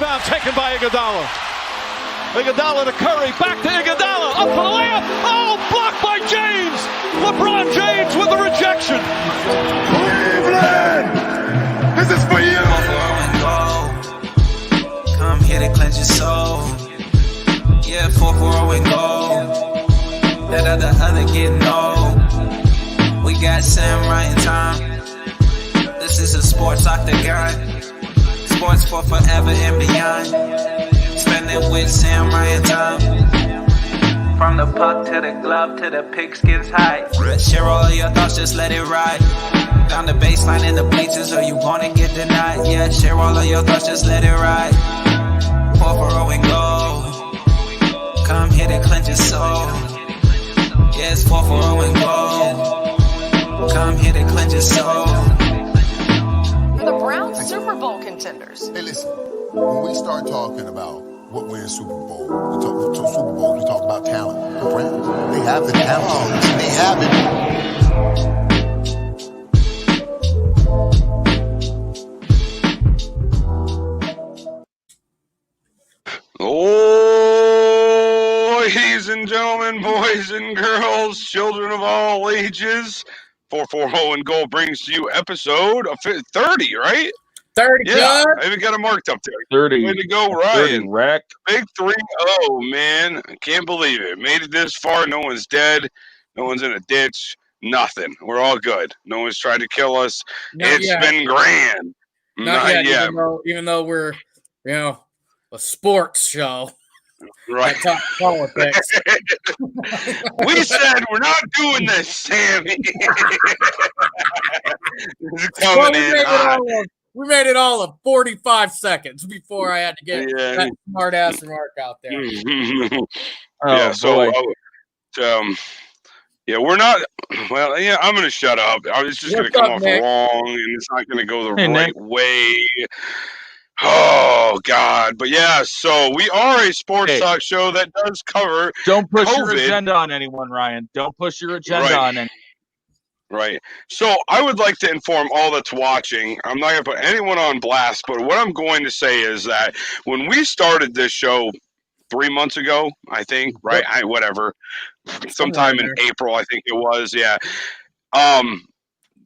Rebound taken by Iguodala. Iguodala to Curry, back to Iguodala, up for the layup. Oh, blocked by James. LeBron James with the rejection. Cleveland, this is for you. Come here to cleanse your soul. Yeah, 4-4 and go. Let other get no. We got Sam Ryan time. This is a sports octagon. Sports for forever and beyond. Spending with Sam Ryan time. From the puck to the glove to the pigskins high. Share all of your thoughts, just let it ride. Down the baseline in the bleachers, or you wanna get denied. Yeah, share all of your thoughts, just let it ride. 4-4 and go. Come here to cleanse your soul. Yeah, it's 4-4 and go. Come here to cleanse your soul. The Browns Super Bowl contenders. Hey, listen, when we start talking about what wins Super Bowl, we talk about talent. The Browns, they have the talent. They have it. Ladies and gentlemen, boys and girls, children of all ages, 440 and Goal brings to you episode of 30, right? 30, yeah, good. I even got it marked up there. 30. Way to go, Ryan. 30, Rack. Big 3-0, man. I can't believe it. Made it this far. No one's dead. No one's in a ditch. Nothing. We're all good. No one's tried to kill us. It's been grand. Not yet. Even though we're, a sports show. Right. Talk politics. We said we're not doing this, Sammy. We made it all of 45 seconds before I had to get that smart ass remark out there. We're not. Well, yeah, I'm going to shut up. I was just going to come off wrong, and it's not going to go the right way. Oh, God. But yeah, so we are a sports talk show that does cover Don't push COVID. your agenda on anyone, Ryan. Don't push your agenda on anyone. Right. So I would like to inform all that's watching. I'm not going to put anyone on blast, but what I'm going to say is that when we started this show 3 months ago, I think, right? Sometime in April, I think it was. Yeah.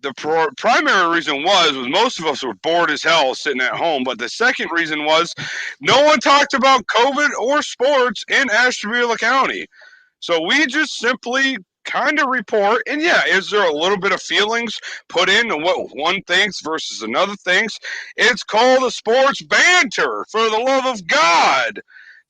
The primary reason was most of us were bored as hell sitting at home. But the second reason was no one talked about COVID or sports in Ashtabula County. So we just simply kind of report. And is there a little bit of feelings put into what one thinks versus another thinks? It's called a sports banter, for the love of God.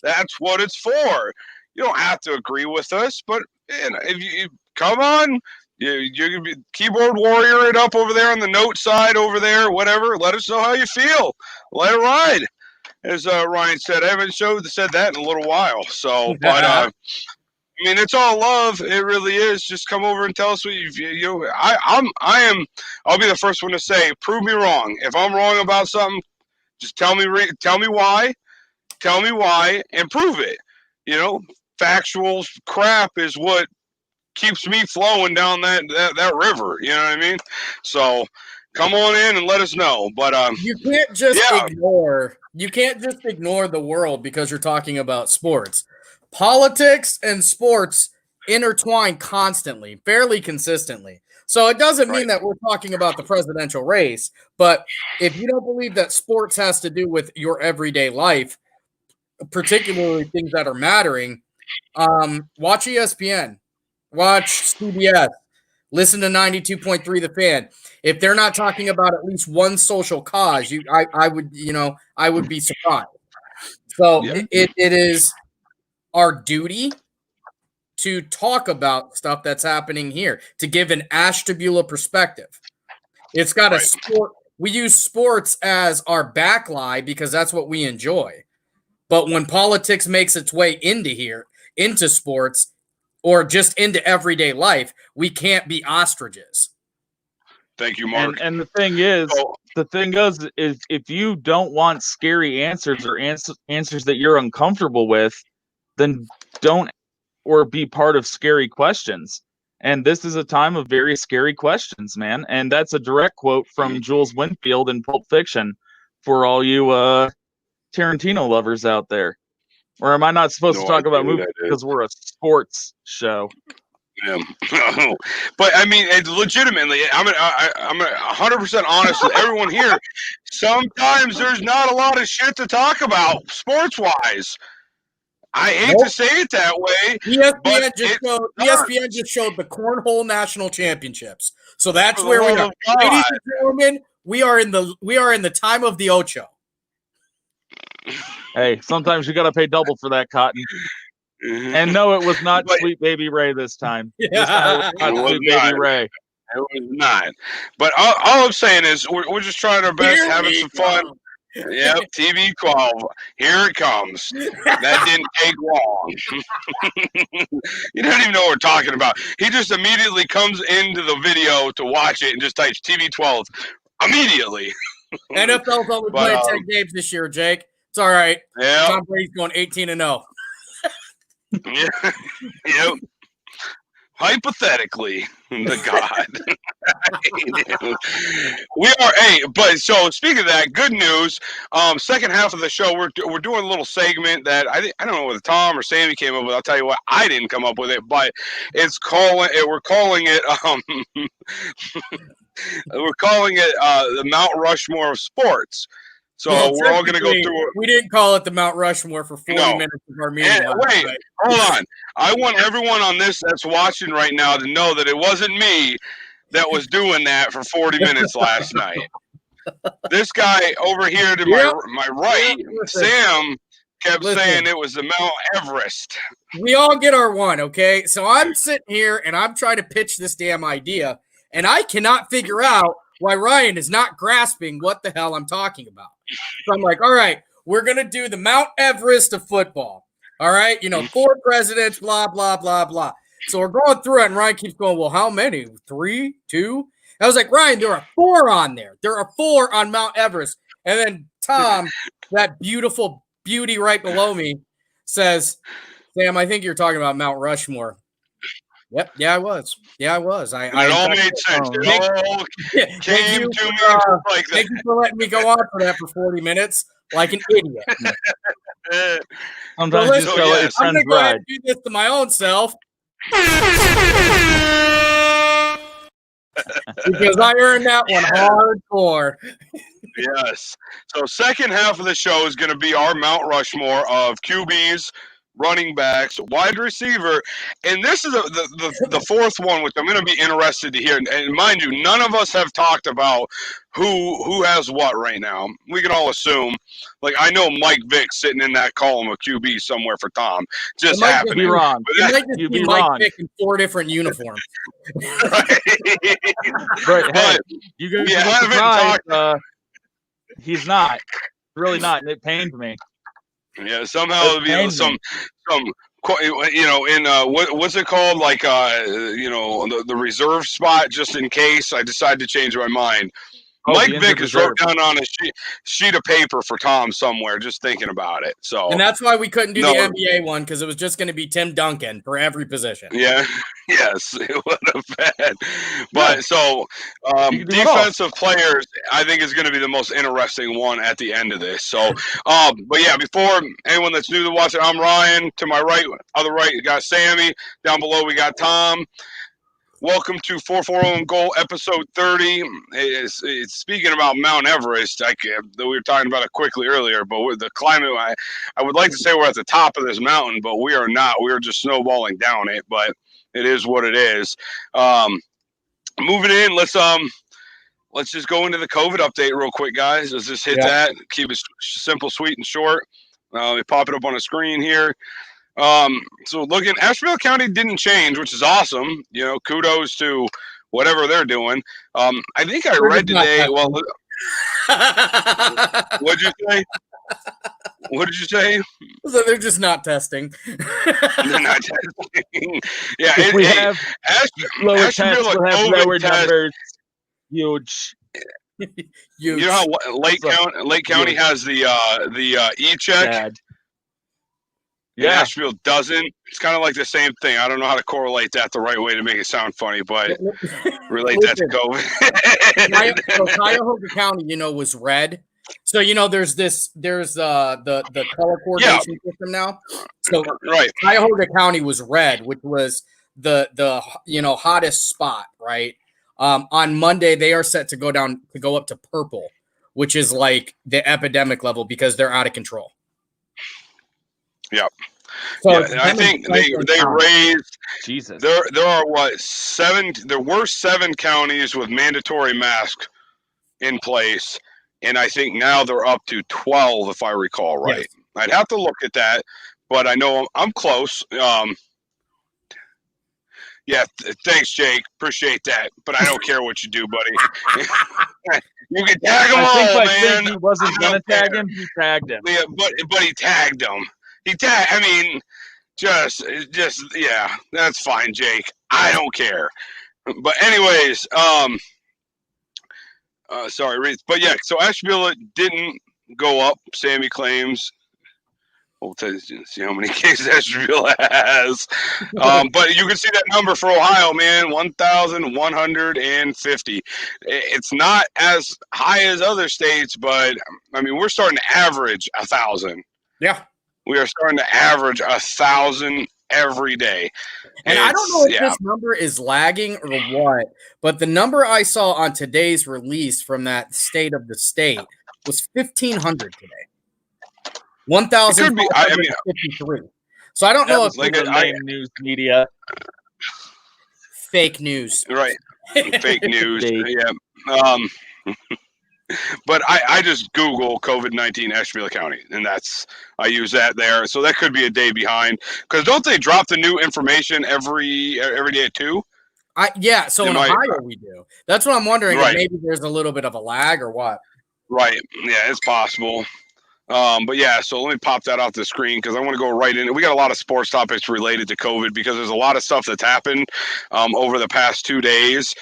That's what it's for. You don't have to agree with us, but if you come on. You can be keyboard warrior it up over there on the note side over there, whatever. Let us know how you feel. Let it ride, as Ryan said. I haven't said that in a little while. So, but I mean, it's all love. It really is. Just come over and tell us what you. I'll be the first one to say, prove me wrong. If I'm wrong about something, just tell me why. Tell me why, and prove it. Factual crap is what keeps me flowing down that river, you know what I mean? So come on in and let us know. But you can't just ignore the world because you're talking about sports. Politics and sports intertwine constantly, fairly consistently. So it doesn't mean that we're talking about the presidential race, but if you don't believe that sports has to do with your everyday life, particularly things that are mattering, watch ESPN. Watch CBS, listen to 92.3 The Fan. If they're not talking about at least one social cause, I would be surprised. So it is our duty to talk about stuff that's happening here, to give an Ashtabula perspective. It's got a sport. We use sports as our backline because that's what we enjoy. But when politics makes its way into sports, or just into everyday life, we can't be ostriches. Thank you, Mark. And the thing is, if you don't want scary answers or answers that you're uncomfortable with, then don't or be part of scary questions. And this is a time of very scary questions, man. And that's a direct quote from Jules Winfield in Pulp Fiction for all you Tarantino lovers out there. Or am I not supposed to talk about movies because we're a sports show? Yeah. But I mean, legitimately, I'm 100% honest with everyone here. Sometimes there's not a lot of shit to talk about sports-wise. I hate to say it that way. ESPN just showed the Cornhole National Championships. So that's where we are. Ladies and gentlemen, we are in the time of the Ocho. Hey, sometimes you got to pay double for that, Cotton. And no, it was not Sweet Baby Ray this time. This time it was not Sweet Baby Ray. It was not. But all I'm saying is we're just trying our best, having some fun. Yep, TV 12. Here it comes. That didn't take long. You don't even know what we're talking about. He just immediately comes into the video to watch it and just types TV 12 immediately. NFL's only playing 10 games this year, Jake. It's all right. Yeah. Tom Brady's going 18-0. Yeah. Yep. Hypothetically, the God. We are but so speaking of that, good news. Second half of the show, we're doing a little segment that I don't know whether Tom or Sammy came up with. I'll tell you what, I didn't come up with it, but we're calling it the Mount Rushmore of sports. So we're all going to go through it. We didn't call it the Mount Rushmore for 40 minutes of our meeting. Wait, hold on. I want everyone on this that's watching right now to know that it wasn't me that was doing that for 40 minutes last night. This guy over here to my right, Sam, kept saying it was the Mount Everest. We all get our one, okay? So I'm sitting here and I'm trying to pitch this damn idea, and I cannot figure out why Ryan is not grasping what the hell I'm talking about. So I'm like, all right, we're going to do the Mount Everest of football. All right, 4 presidents, blah, blah, blah, blah. So we're going through it, and Ryan keeps going, well, how many? 3, 2? I was like, Ryan, there are 4 on there. There are 4 on Mount Everest. And then Tom, that beautiful beauty right below me, says, Sam, I think you're talking about Mount Rushmore. Yep. Yeah, I was. It all made sense. Thank you for letting me go on for that for 40 minutes like an idiot. Sometimes you let your I'm going friends to go ahead ride. and do this to my own self. Because I earned that one hardcore. Yes. So second half of the show is going to be our Mount Rushmore of QBs, running backs, wide receiver, and this is the fourth one, which I'm going to be interested to hear. And mind you, none of us have talked about who has what right now. We can all assume. Like, I know Mike Vick sitting in that column of QB somewhere for Tom. Just happening. Be wrong. You'd be Mike Vick in 4 different uniforms. Right. But hey, you guys haven't talked. He's not. Really not, and it pained me. Yeah, somehow some in what's it called, like the reserve spot, just in case I decide to change my mind. Mike Vick is wrote down on a sheet of paper for Tom somewhere, just thinking about it. So, and that's why we couldn't do the NBA one, because it was just going to be Tim Duncan for every position. Yeah, yes, it would have been. But so defensive players, I think, is going to be the most interesting one at the end of this. So, but yeah, before anyone that's new to watching, I'm Ryan. To my right, other right, you got Sammy. Down below, we got Tom. Welcome to 440 Goal, episode 30. It's speaking about Mount Everest. We were talking about it quickly earlier, but with the climate, I would like to say we're at the top of this mountain, but we are not. We are just snowballing down it, but it is what it is. Moving in, let's just go into the COVID update real quick, guys. Let's just hit that. Keep it simple, sweet, and short. We pop it up on the screen here. So looking, Asheville County didn't change, which is awesome. Kudos to whatever they're doing. I think I read today. Well, what'd you say? What did you say? So they're just not testing. They're not testing. Yeah, we have lower tests, we'll have lower numbers. Huge. You know how Lake County has the e-check. Bad. Yeah, Asheville doesn't. It's kind of like the same thing. I don't know how to correlate that the right way to make it sound funny, but relate that to COVID. So Cuyahoga County, was red, So there's the color coordination system now. So Right. Cuyahoga County was red, which was the hottest spot, right? On Monday they are set to go up to purple, which is like the epidemic level because they're out of control. Yep. So yeah, I think they raised. Jesus. There are what 7? There were 7 counties with mandatory masks in place, and I think now they're up to 12, if I recall right. Yes. I'd have to look at that, but I know I'm close. Thanks, Jake. Appreciate that, but I don't care what you do, buddy. You can tag them all, man. He wasn't gonna tag him. He tagged him. Yeah, but he tagged him. I mean, just yeah, that's fine, Jake. I don't care. But anyways, sorry, Reed. But yeah, so Ashtabula didn't go up. Sammy claims. We'll see how many cases Ashtabula has. But you can see that number for Ohio, man, 1,150. It's not as high as other states, but I mean, we're starting to average 1,000. Yeah. We are starting to average 1,000 every day. And I don't know if this number is lagging or what, but the number I saw on today's release from that state of the state was 1,500 today. 1,553. So I don't know if like news media. Fake news. Right. Fake news. Yeah. But I just Google COVID-19 Ashtabula County, and I use that there. So that could be a day behind. Because don't they drop the new information every day at 2? So in Ohio we do. That's what I'm wondering. Right. If maybe there's a little bit of a lag or what. Right. Yeah, it's possible. But yeah, so let me pop that off the screen because I want to go right in. We got a lot of sports topics related to COVID because there's a lot of stuff that's happened over the past 2 days.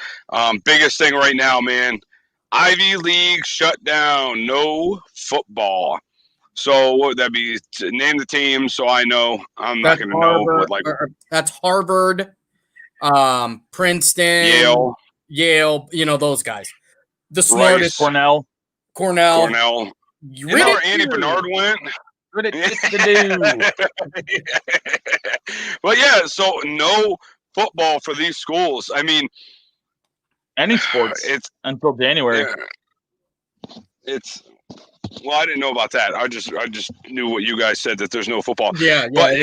Biggest thing right now, man. Ivy League shut down, no football. So what would that be? Name the team so I know. I'm not going to know. That's Harvard, Princeton, Yale. Those guys. The smartest. Cornell. You know where Andy Bernard went? Well, yeah. So no football for these schools. I mean. Any sports until January. Well, I didn't know about that. I just knew what you guys said that there's no football. Yeah. But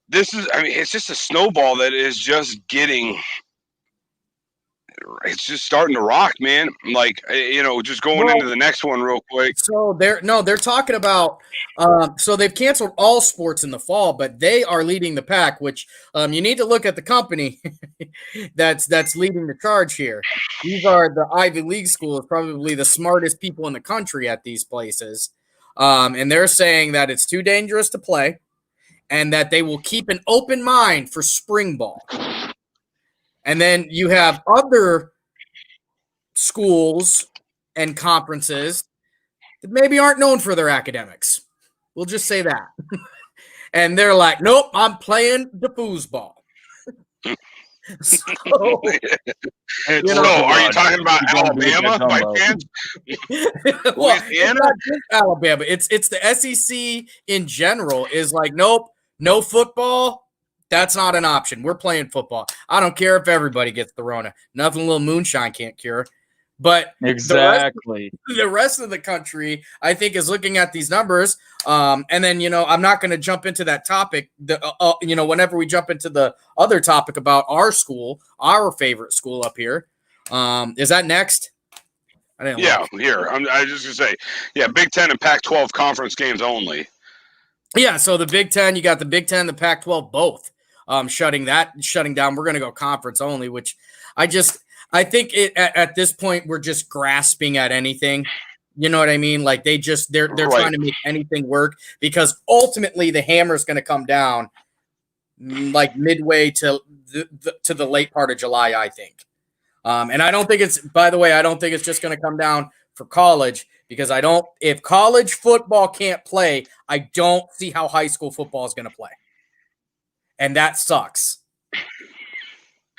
it's just a snowball that is just getting. It's just starting to rock, man. Like just going into the next one real quick. So they're talking about. So they've canceled all sports in the fall, but they are leading the pack. Which you need to look at the company that's leading the charge here. These are the Ivy League schools, probably the smartest people in the country at these places, and they're saying that it's too dangerous to play, and that they will keep an open mind for spring ball. And then you have other schools and conferences that maybe aren't known for their academics. We'll just say that. And they're like, nope, I'm playing the foosball. So, are you talking about Alabama by chance? Well, it's not just Alabama. It's the SEC in general is like, nope, no football. That's not an option. We're playing football. I don't care if everybody gets the Rona. Nothing a little moonshine can't cure. But exactly the rest of the country, I think, is looking at these numbers. And then, I'm not going to jump into that topic. Whenever we jump into the other topic about our school, our favorite school up here. Is that next? Here. I was just going to say, Big Ten and Pac-12 conference games only. Yeah, so the Big Ten, you got the Big Ten, the Pac-12, both shutting down. We're going to go conference only, which I think at this point we're just grasping at anything. You know what I mean? Like they're right. Trying to make anything work because ultimately the hammer is going to come down like midway to the late part of July, I think. And I don't think it's just going to come down for college. Because if college football can't play, I don't see how high school football is going to play. And that sucks.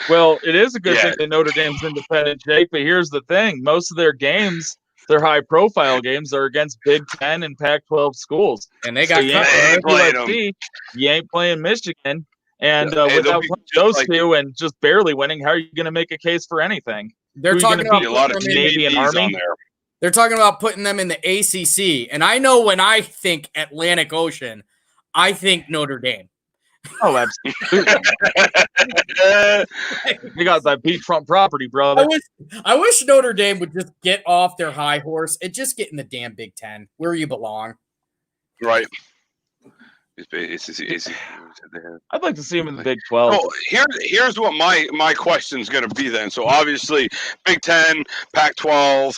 Well, it is a good Yeah. thing that Notre Dame's independent, Jake, but here's the thing. Most of their games, their high-profile games, are against Big Ten and Pac-12 schools. And they got you cut. ain't Playing playing USC, you ain't playing Michigan, and Yeah, hey, they'll without be playing just those like- two and just barely winning, how are you going to make a case for anything? They're Who you talking gonna about beat? a lot of putting them in Navy and DBs Army? on there. They're talking about putting them in the ACC. And I know when I think Atlantic Ocean, I think Notre Dame. Oh, absolutely. You got that beachfront property, brother. I wish Notre Dame would just get off their high horse and just get in the damn Big Ten where you belong. Right. I'd like to see him in the Big 12. Oh, here's what my question's going to be then. So obviously, Big Ten, Pac-12,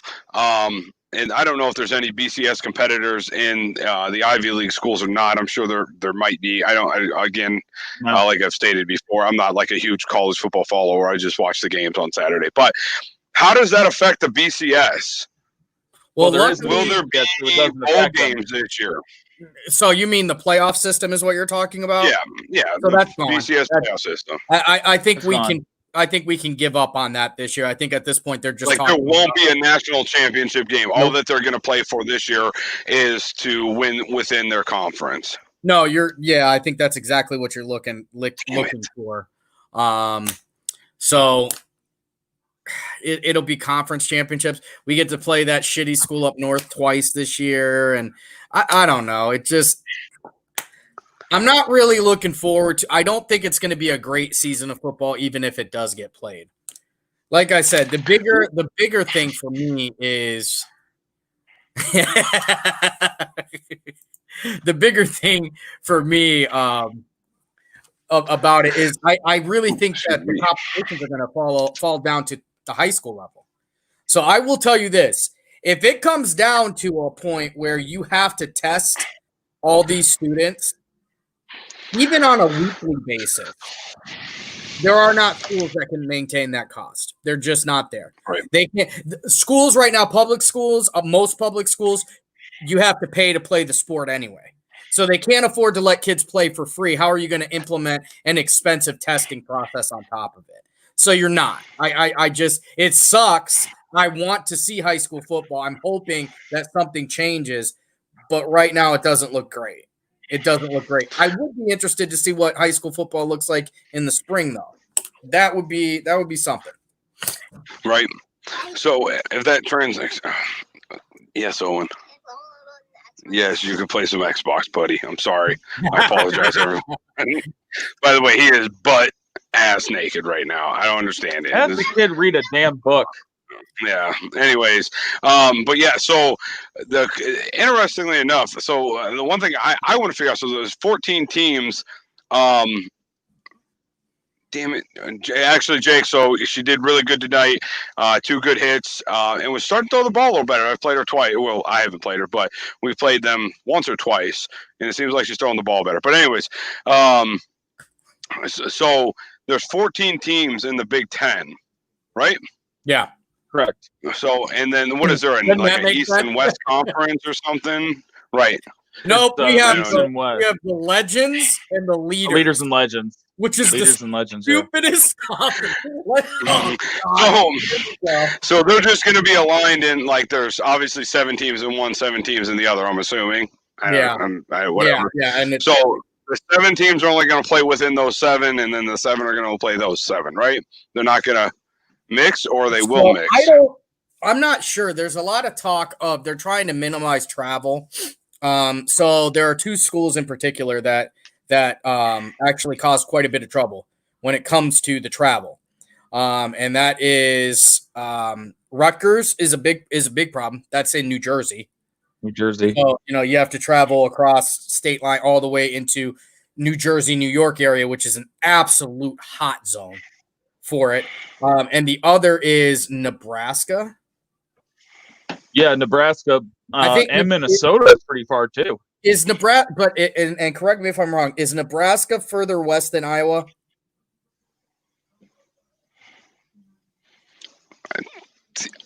and I don't know if there's any BCS competitors in the Ivy League schools or not. I'm sure there might be. No. Like I've stated before, I'm not like a huge college football follower. I just watch the games on Saturday. But how does that affect the BCS? Well, there is- Will there Yes, so it be doesn't bowl affect them. games this year? so you mean the playoff system is what you're talking about? Yeah. So that's gone. BCS playoff system. I think It's we gone. can. I think we can give up on that this year. I think at this point they're just Like there talking won't about- be a national championship game. All that they're going to play for this year is to win within their conference. No, I think that's exactly what you're looking for. So it'll be conference championships. We get to play that shitty school up north twice this year, and I don't know. I'm not really looking forward to. I don't think it's going to be a great season of football, even if it does get played. Like I said, the bigger thing for me is the bigger thing for me about it is I really think that the competitions are going to fall down to the high school level. So I will tell you this: if it comes down to a point where you have to test all these students, even on a weekly basis, there are not schools that can maintain that cost. They're just not there. Right. They can't. Schools right now, public schools, most public schools, you have to pay to play the sport anyway. So they can't afford to let kids play for free. How are you going to implement an expensive testing process on top of it? So you're not. It sucks. I want to see high school football. I'm hoping that something changes, but right now it doesn't look great. It doesn't look great. I would be interested to see what high school football looks like in the spring, though. That would be something. Right. So if that translates, yes, Owen. Yes, you can play some Xbox, buddy. I'm sorry. I apologize, everyone. By the way, he is butt ass naked right now. I don't understand it. Have the kid read a damn book. Yeah. Anyways, but yeah. So interestingly enough, so the one thing I want to figure out. So there's 14 teams. Damn it. Actually, Jake, so she did really good tonight. 2 good hits. And was starting to throw the ball a little better. I've played her twice. Well, I haven't played her, but we've played them once or twice. And it seems like she's throwing the ball better. But anyways, so there's 14 teams in the Big Ten, right? Yeah. Correct. So, and then what is there, Doesn't like that an make East sense? and West Conference or something? Right. Nope. It's, We have East the and West. legends and the leaders, Leaders and legends. which is Leaders the and legends. Yeah. stupidest stuff. Oh, God. So they're just going to be aligned in, like, there's obviously 7 teams in one, 7 teams in the other, I'm assuming. Whatever. Yeah, and it's, So the 7 teams are only going to play within those 7, and then the 7 are going to play those 7, right? They're not going to mix, or they will mix. I'm not sure. There's a lot of talk of they're trying to minimize travel. So there are 2 schools in particular that actually cause quite a bit of trouble when it comes to the travel. And that is Rutgers is a big problem. That's in New Jersey. New Jersey. So, you have to travel across state line all the way into New Jersey, New York area, which is an absolute hot zone for it. And the other is Nebraska. Yeah, Nebraska I think and Minnesota is pretty far too. Is Nebraska, and correct me if I'm wrong, is Nebraska further west than Iowa?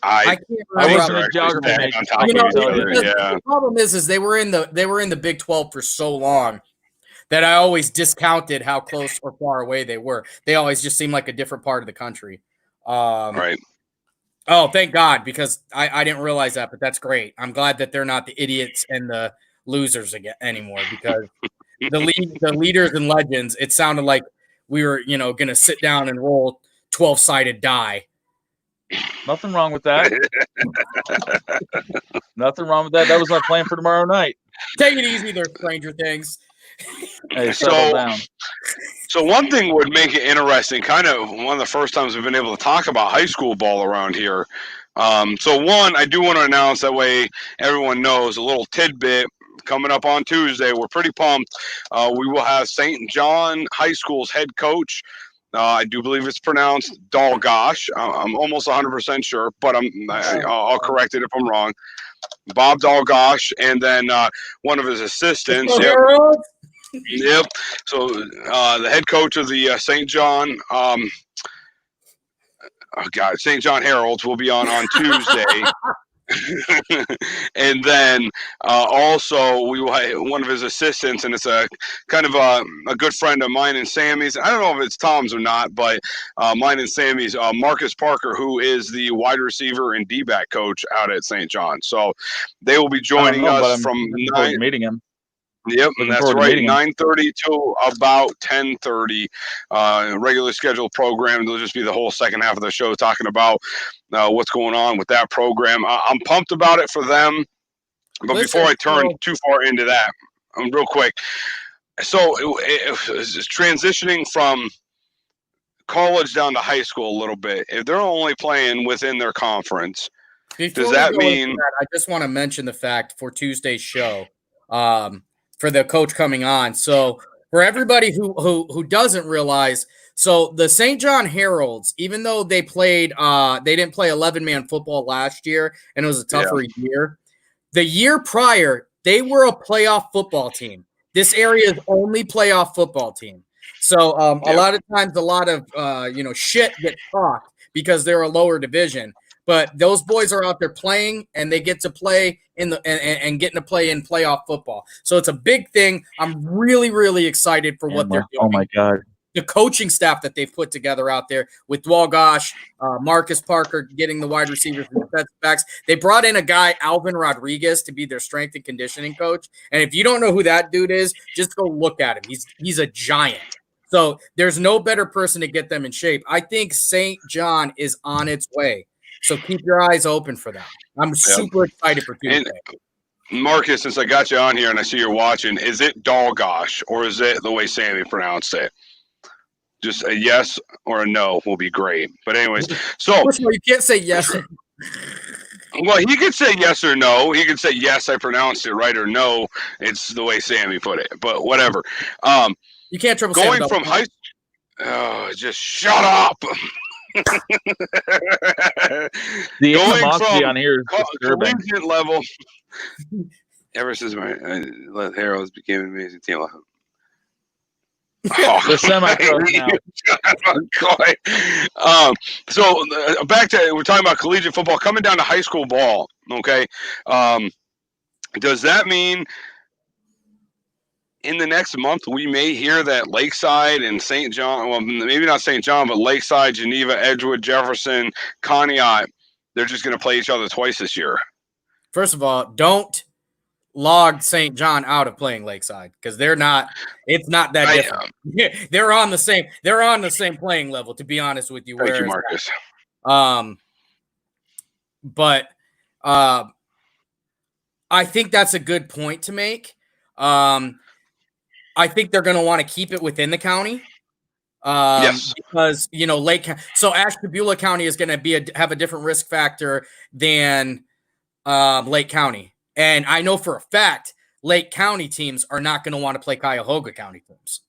I can't I remember. wasn't a geography Back major. on top You know, of each other, because yeah. the problem is they were in the Big 12 for so long that I always discounted how close or far away they were. They always just seemed like a different part of the country. Right. Oh, thank God, because I didn't realize that, but that's great. I'm glad that they're not the idiots and the losers again anymore, because the leaders and legends, it sounded like we were, going to sit down and roll 12-sided die. Nothing wrong with that. Nothing wrong with that. That was my plan for tomorrow night. Take it easy there, Stranger Things. Hey, settle down. So one thing would make it interesting, kind of one of the first times we've been able to talk about high school ball around here. So one, I do want to announce, that way everyone knows, a little tidbit coming up on Tuesday. We're pretty pumped. We will have St. John High School's head coach. I do believe it's pronounced Dalgosh. I'm almost 100% sure, but I'll correct it if I'm wrong. Bob Dalgosh, and then one of his assistants. Yep. So the head coach of the St. John, St. John Heralds will be on Tuesday. And then also we will have one of his assistants, and it's a kind of a good friend of mine and Sammy's. I don't know if it's Tom's or not, but mine and Sammy's, Marcus Parker, who is the wide receiver and D-back coach out at St. John. So they will be joining us from meeting him. Yep, and that's right, 9:30 to about 10:30, regular scheduled program. It'll just be the whole second half of the show talking about what's going on with that program. I'm pumped about it for them, but before I turn too far into that, real quick. So it's transitioning from college down to high school a little bit. If they're only playing within their conference, does that mean? I just want to mention the fact for Tuesday's show. For the coach coming on. So for everybody who doesn't realize, so the St. John Heralds, even though they played, they didn't play 11-man football last year, and it was a tougher year. The year prior, they were a playoff football team. This area's only playoff football team. So a lot of times, a lot of shit gets talked because they're a lower division. But those boys are out there playing, and they get to play in the and getting to play in playoff football. So it's a big thing. I'm really, really excited for what they're doing. Oh my God. The coaching staff that they've put together out there with Dalgosh, Marcus Parker getting the wide receivers and defensive backs. They brought in a guy, Alvin Rodriguez, to be their strength and conditioning coach. And if you don't know who that dude is, just go look at him. He's a giant. So there's no better person to get them in shape. I think St. John is on its way. So keep your eyes open for that. I'm super excited for Tuesday. And Marcus, since I got you on here and I see you're watching, is it Dalgosh or is it the way Sammy pronounced it? Just a yes or a no will be great. But anyways, so first of all, you can't say yes. Well, he could say yes or no. He could say yes, I pronounced it right, or no, it's the way Sammy put it. But whatever. You can't trouble going from high. Just shut up. The animosity on here is disturbing. Collegiate level. Ever since my Heralds became an amazing team. They're semi-pro now. So back to, we're talking about collegiate football coming down to high school ball. Okay, does that mean in the next month we may hear that Lakeside and St. John, well, maybe not St. John, but Lakeside, Geneva, Edgewood, Jefferson, Conneaut, they're just going to play each other twice this year? First of all, don't log St. John out of playing Lakeside, because they're not. It's not that different. They're on the same. They're on the same playing level. To be honest with you, thank you, Marcus. But I think that's a good point to make. I think they're going to want to keep it within the county. Yes, because so Ashtabula County is going to have a different risk factor than Lake County. And I know for a fact Lake County teams are not going to want to play Cuyahoga County teams.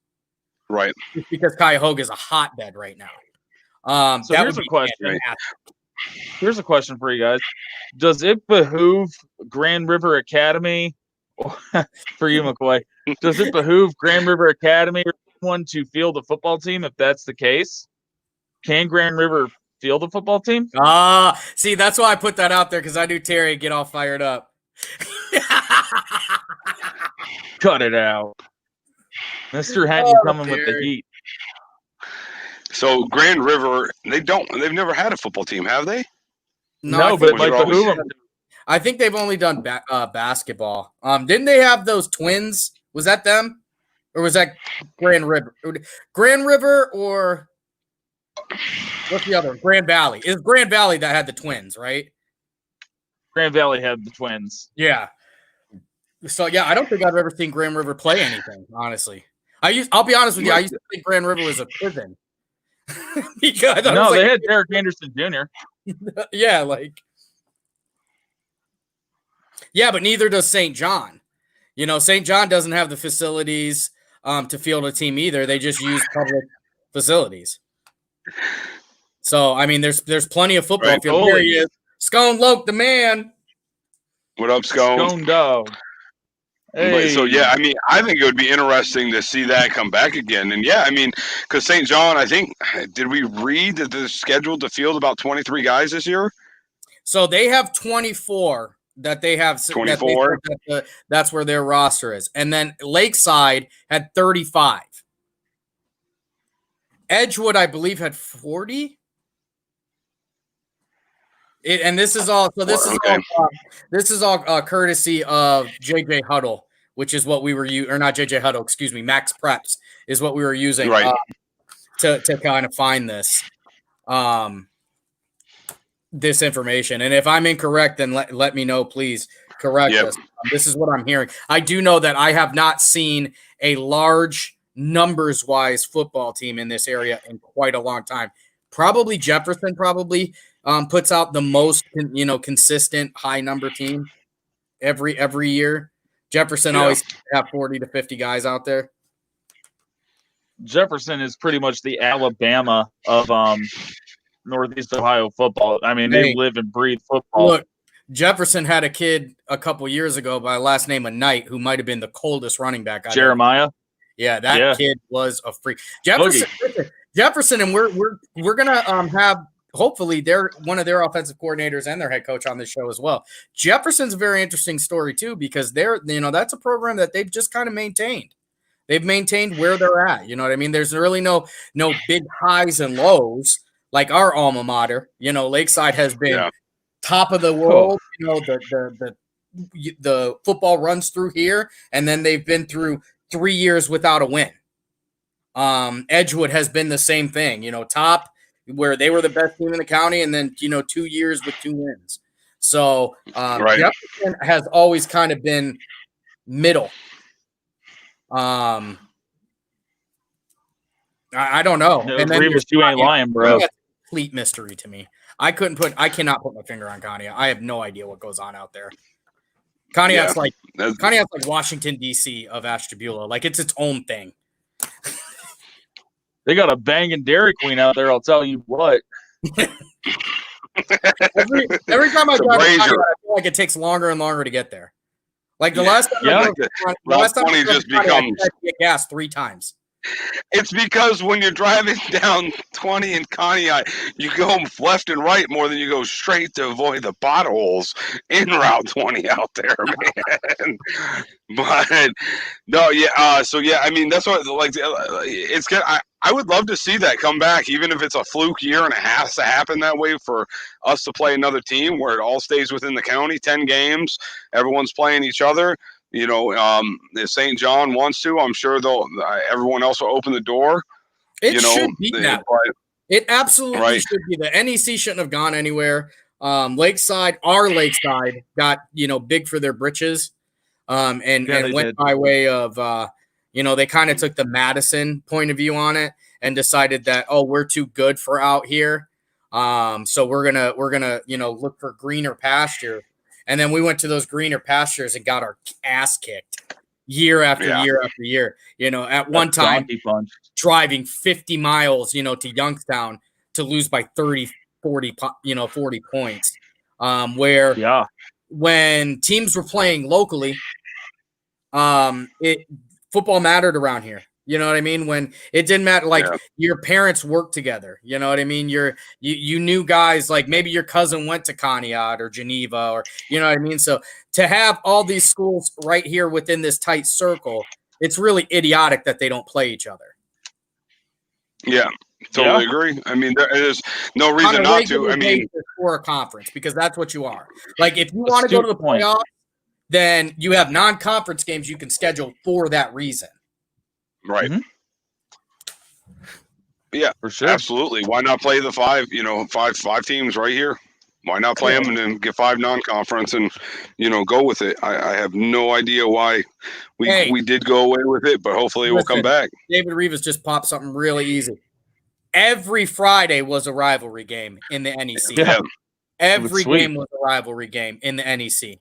Right. Just because Cuyahoga is a hotbed right now. So here's a question. Here's a question for you guys. Does it behoove Grand River Academy, for you, McCoy, does it behoove Grand River Academy or someone to field a football team if that's the case? Can Grand River field a football team? See, that's why I put that out there, because I knew Terry would get all fired up. Cut it out. Mr. Henty coming with the heat. So Grand River, they've never had a football team, have they? No, but like the Hoover. I think they've only done basketball. Didn't they have those twins? Was that them? Or was that Grand River? Grand River or what's the other one? Grand Valley. It was Grand Valley that had the twins, right? Grand Valley had the twins. Yeah. So, yeah, I don't think I've ever seen Grand River play anything, honestly. I'll be honest with you. I used to think Grand River was a prison. Because they had Derek Anderson Jr. Yeah, but neither does St. John. St. John doesn't have the facilities to field a team either. They just use public facilities. So, I mean, there's plenty of football field. Here he is. Scone Loke, the man. What up, Scone? Scone dog. Hey. So, yeah, I mean, I think it would be interesting to see that come back again. And, yeah, I mean, because St. John, I think, did we read that they're scheduled to field about 23 guys this year? So they have 24 that they have. 24? That's where their roster is. And then Lakeside had 35. Edgewood, I believe, had 40. And this is all. So this is all courtesy of JJ Huddle, which is what we were or not JJ Huddle. Excuse me, Max Preps is what we were using to kind of find this this information. And if I'm incorrect, then let me know, please. Correct us. This is what I'm hearing. I do know that I have not seen a large numbers-wise football team in this area in quite a long time. Probably Jefferson puts out the most, consistent high number team every year. Jefferson always have 40 to 50 guys out there. Jefferson is pretty much the Alabama of Northeast Ohio football. I mean, they live and breathe football. Look, Jefferson had a kid a couple years ago by last name of Knight who might have been the coldest running back. Jeremiah. Yeah, that kid was a freak. Jefferson, and we're gonna have hopefully they're one of their offensive coordinators and their head coach on this show as well. Jefferson's a very interesting story too because that's a program that they've just kind of maintained. They've maintained where they're at. You know what I mean? There's really no big highs and lows like our alma mater. Lakeside has been top of the world. The football runs through here, and then they've been through 3 years without a win. Edgewood has been the same thing, top where they were the best team in the county, and then 2 years with 2 wins. So Jefferson has always kind of been middle. I don't know. And then you ain't lying, bro. That's a complete mystery to me. I cannot put my finger on Conneaut. I have no idea what goes on out there. Conneaut's like Washington D.C. of Ashtabula. Like it's its own thing. They got a banging Dairy Queen out there. I'll tell you what. every time I drive, I feel like it takes longer and longer to get there. Like the last time, I just becomes get gas 3 times. It's because when you're driving down 20 in Conneaut, you go left and right more than you go straight to avoid the potholes in Route 20 out there, man. But no, I mean that's what it's good. I would love to see that come back, even if it's a fluke year and it has to happen that way for us to play another team where it all stays within the county, 10 games, everyone's playing each other. If St. John wants to, I'm sure everyone else will open the door. It should be that way. It absolutely should be. The NEC shouldn't have gone anywhere. Our Lakeside got, big for their britches and went by way of, they kind of took the Madison point of view on it and decided that, we're too good for out here. So we're going to, look for greener pasture. And then we went to those greener pastures and got our ass kicked year after year after year. At one time, driving 50 miles, to Youngstown to lose by 30, 40 points. When teams were playing locally, football mattered around here. You know what I mean? When it didn't matter, your parents worked together. You know what I mean? You knew guys, like maybe your cousin went to Conneaut or Geneva or, you know what I mean? So to have all these schools right here within this tight circle it's really idiotic that they don't play each other. Yeah, totally agree. I mean, there is no reason On a not to. regular I mean, basis for a conference, because that's what you are. Like, if you want to go to the playoffs, then you have non-conference games you can schedule for that reason. right. Mhm. Yeah, For sure. absolutely. Why not play the five teams right here? Why not play them and then get 5 non-conference and, go with it? I have no idea why we did go away with it, but hopefully it will come back. David Rivas just popped something really easy. Every Friday was a rivalry game in the NEC. Yeah. Every game was a rivalry game in the NEC.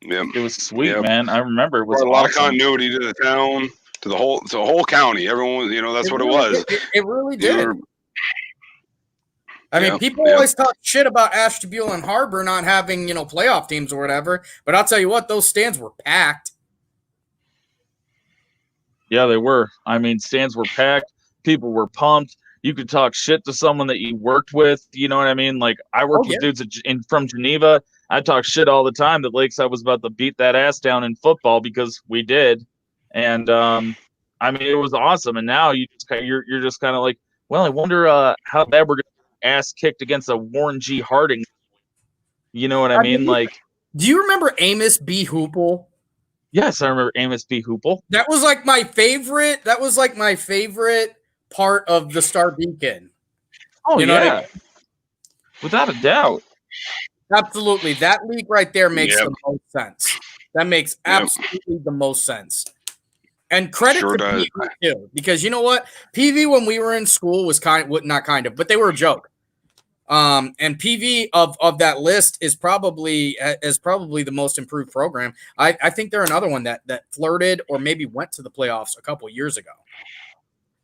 Yeah. It was sweet, man. I remember it was a lot of continuity to the town, to the whole county. Everyone was, that's what it was. It really did. I mean, people always talk shit about Ashtabula and Harbor not having, playoff teams or whatever. But I'll tell you what, those stands were packed. Yeah, they were. I mean, stands were packed. People were pumped. You could talk shit to someone that you worked with. You know what I mean? Like, I worked with dudes from Geneva. I talk shit all the time that Lakeside was about to beat that ass down in football because we did. And, I mean, it was awesome. And now you're just kind of like, well, I wonder how bad we're going to ass kicked against a Warren G. Harding. You know what I mean? Like, do you remember Amos B. Hoople? Yes, I remember Amos B. Hoople. That was like my favorite. That was like my favorite part of the Star Beacon. Oh, without a doubt. Absolutely. That league right there makes the most sense. That makes absolutely the most sense. And credit to PV too, because you know what? PV, when we were in school, was but they were a joke. And PV of that list is probably the most improved program. I think they're another one that flirted or maybe went to the playoffs a couple years ago.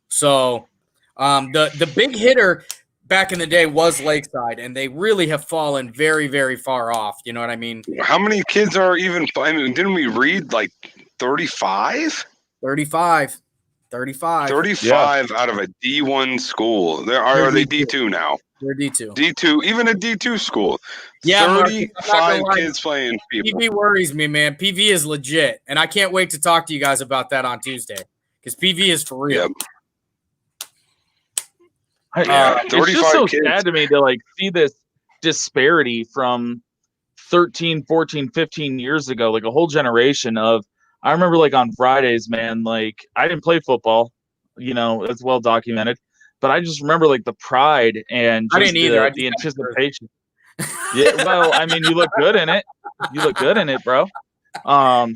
So the big hitter back in the day was Lakeside, and they really have fallen very, very far off. You know what I mean? How many kids are even? I mean, didn't we read like 35? 35 out of a D1 school. Are they D2 now? They're D2. D2, even a D2 school. Yeah, 35 kids playing people. PV worries me, man. PV is legit, and I can't wait to talk to you guys about that on Tuesday because PV is for real. It's just so sad to me to like see this disparity from 13, 14, 15 years ago, like a whole generation of. I remember like on Fridays, man, like I didn't play football, it's well documented, but I just remember like the pride and just I didn't either. The anticipation. Yeah, well, I mean, you look good in it. You look good in it, bro. But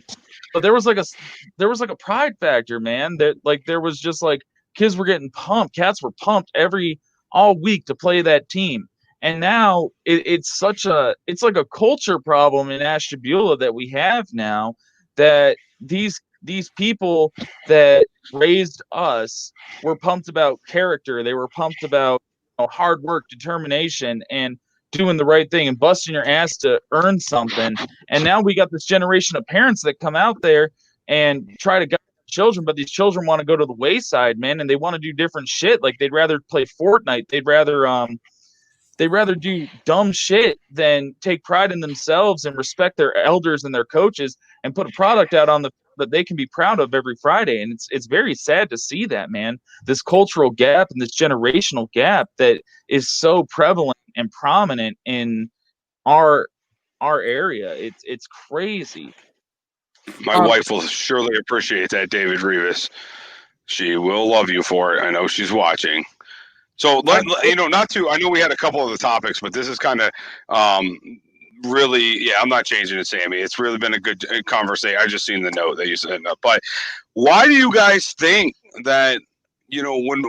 there was like a pride factor, man, that like there was just like kids were getting pumped, cats were pumped all week to play that team. And now it's like a culture problem in Ashtabula that we have now, that these people that raised us were pumped about character. They were pumped about hard work, determination, and doing the right thing and busting your ass to earn something. And now we got this generation of parents that come out there and try to guide children, but these children want to go to the wayside, man, and they want to do different shit. Like they'd rather play Fortnite. They'd rather do dumb shit than take pride in themselves and respect their elders and their coaches and put a product out on that they can be proud of every Friday. And it's very sad to see that, man, this cultural gap and this generational gap that is so prevalent and prominent in our area. It's crazy. My wife will surely appreciate that, David Rivas. She will love you for it. I know she's watching. So, I know we had a couple of the topics, but this is kind of really, I'm not changing it, Sammy. It's really been a good conversation. I just seen the note that you sent up. But why do you guys think that, when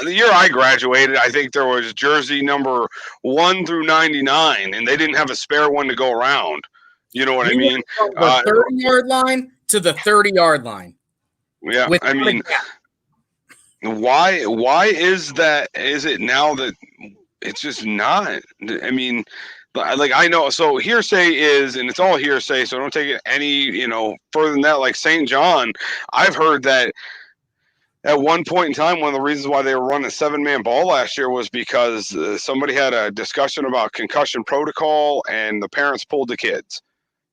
the year I graduated, I think there was jersey number 1 through 99, and they didn't have a spare one to go around. You know what I mean? From the 30-yard line to the 30-yard line. Yeah, I mean, why is that? Is it now that it's just not? I mean, like I know, so hearsay is, and it's all hearsay, so don't take it any, further than that. Like St. John, I've heard that at one point in time, one of the reasons why they were running a 7-man ball last year was because somebody had a discussion about concussion protocol and the parents pulled the kids.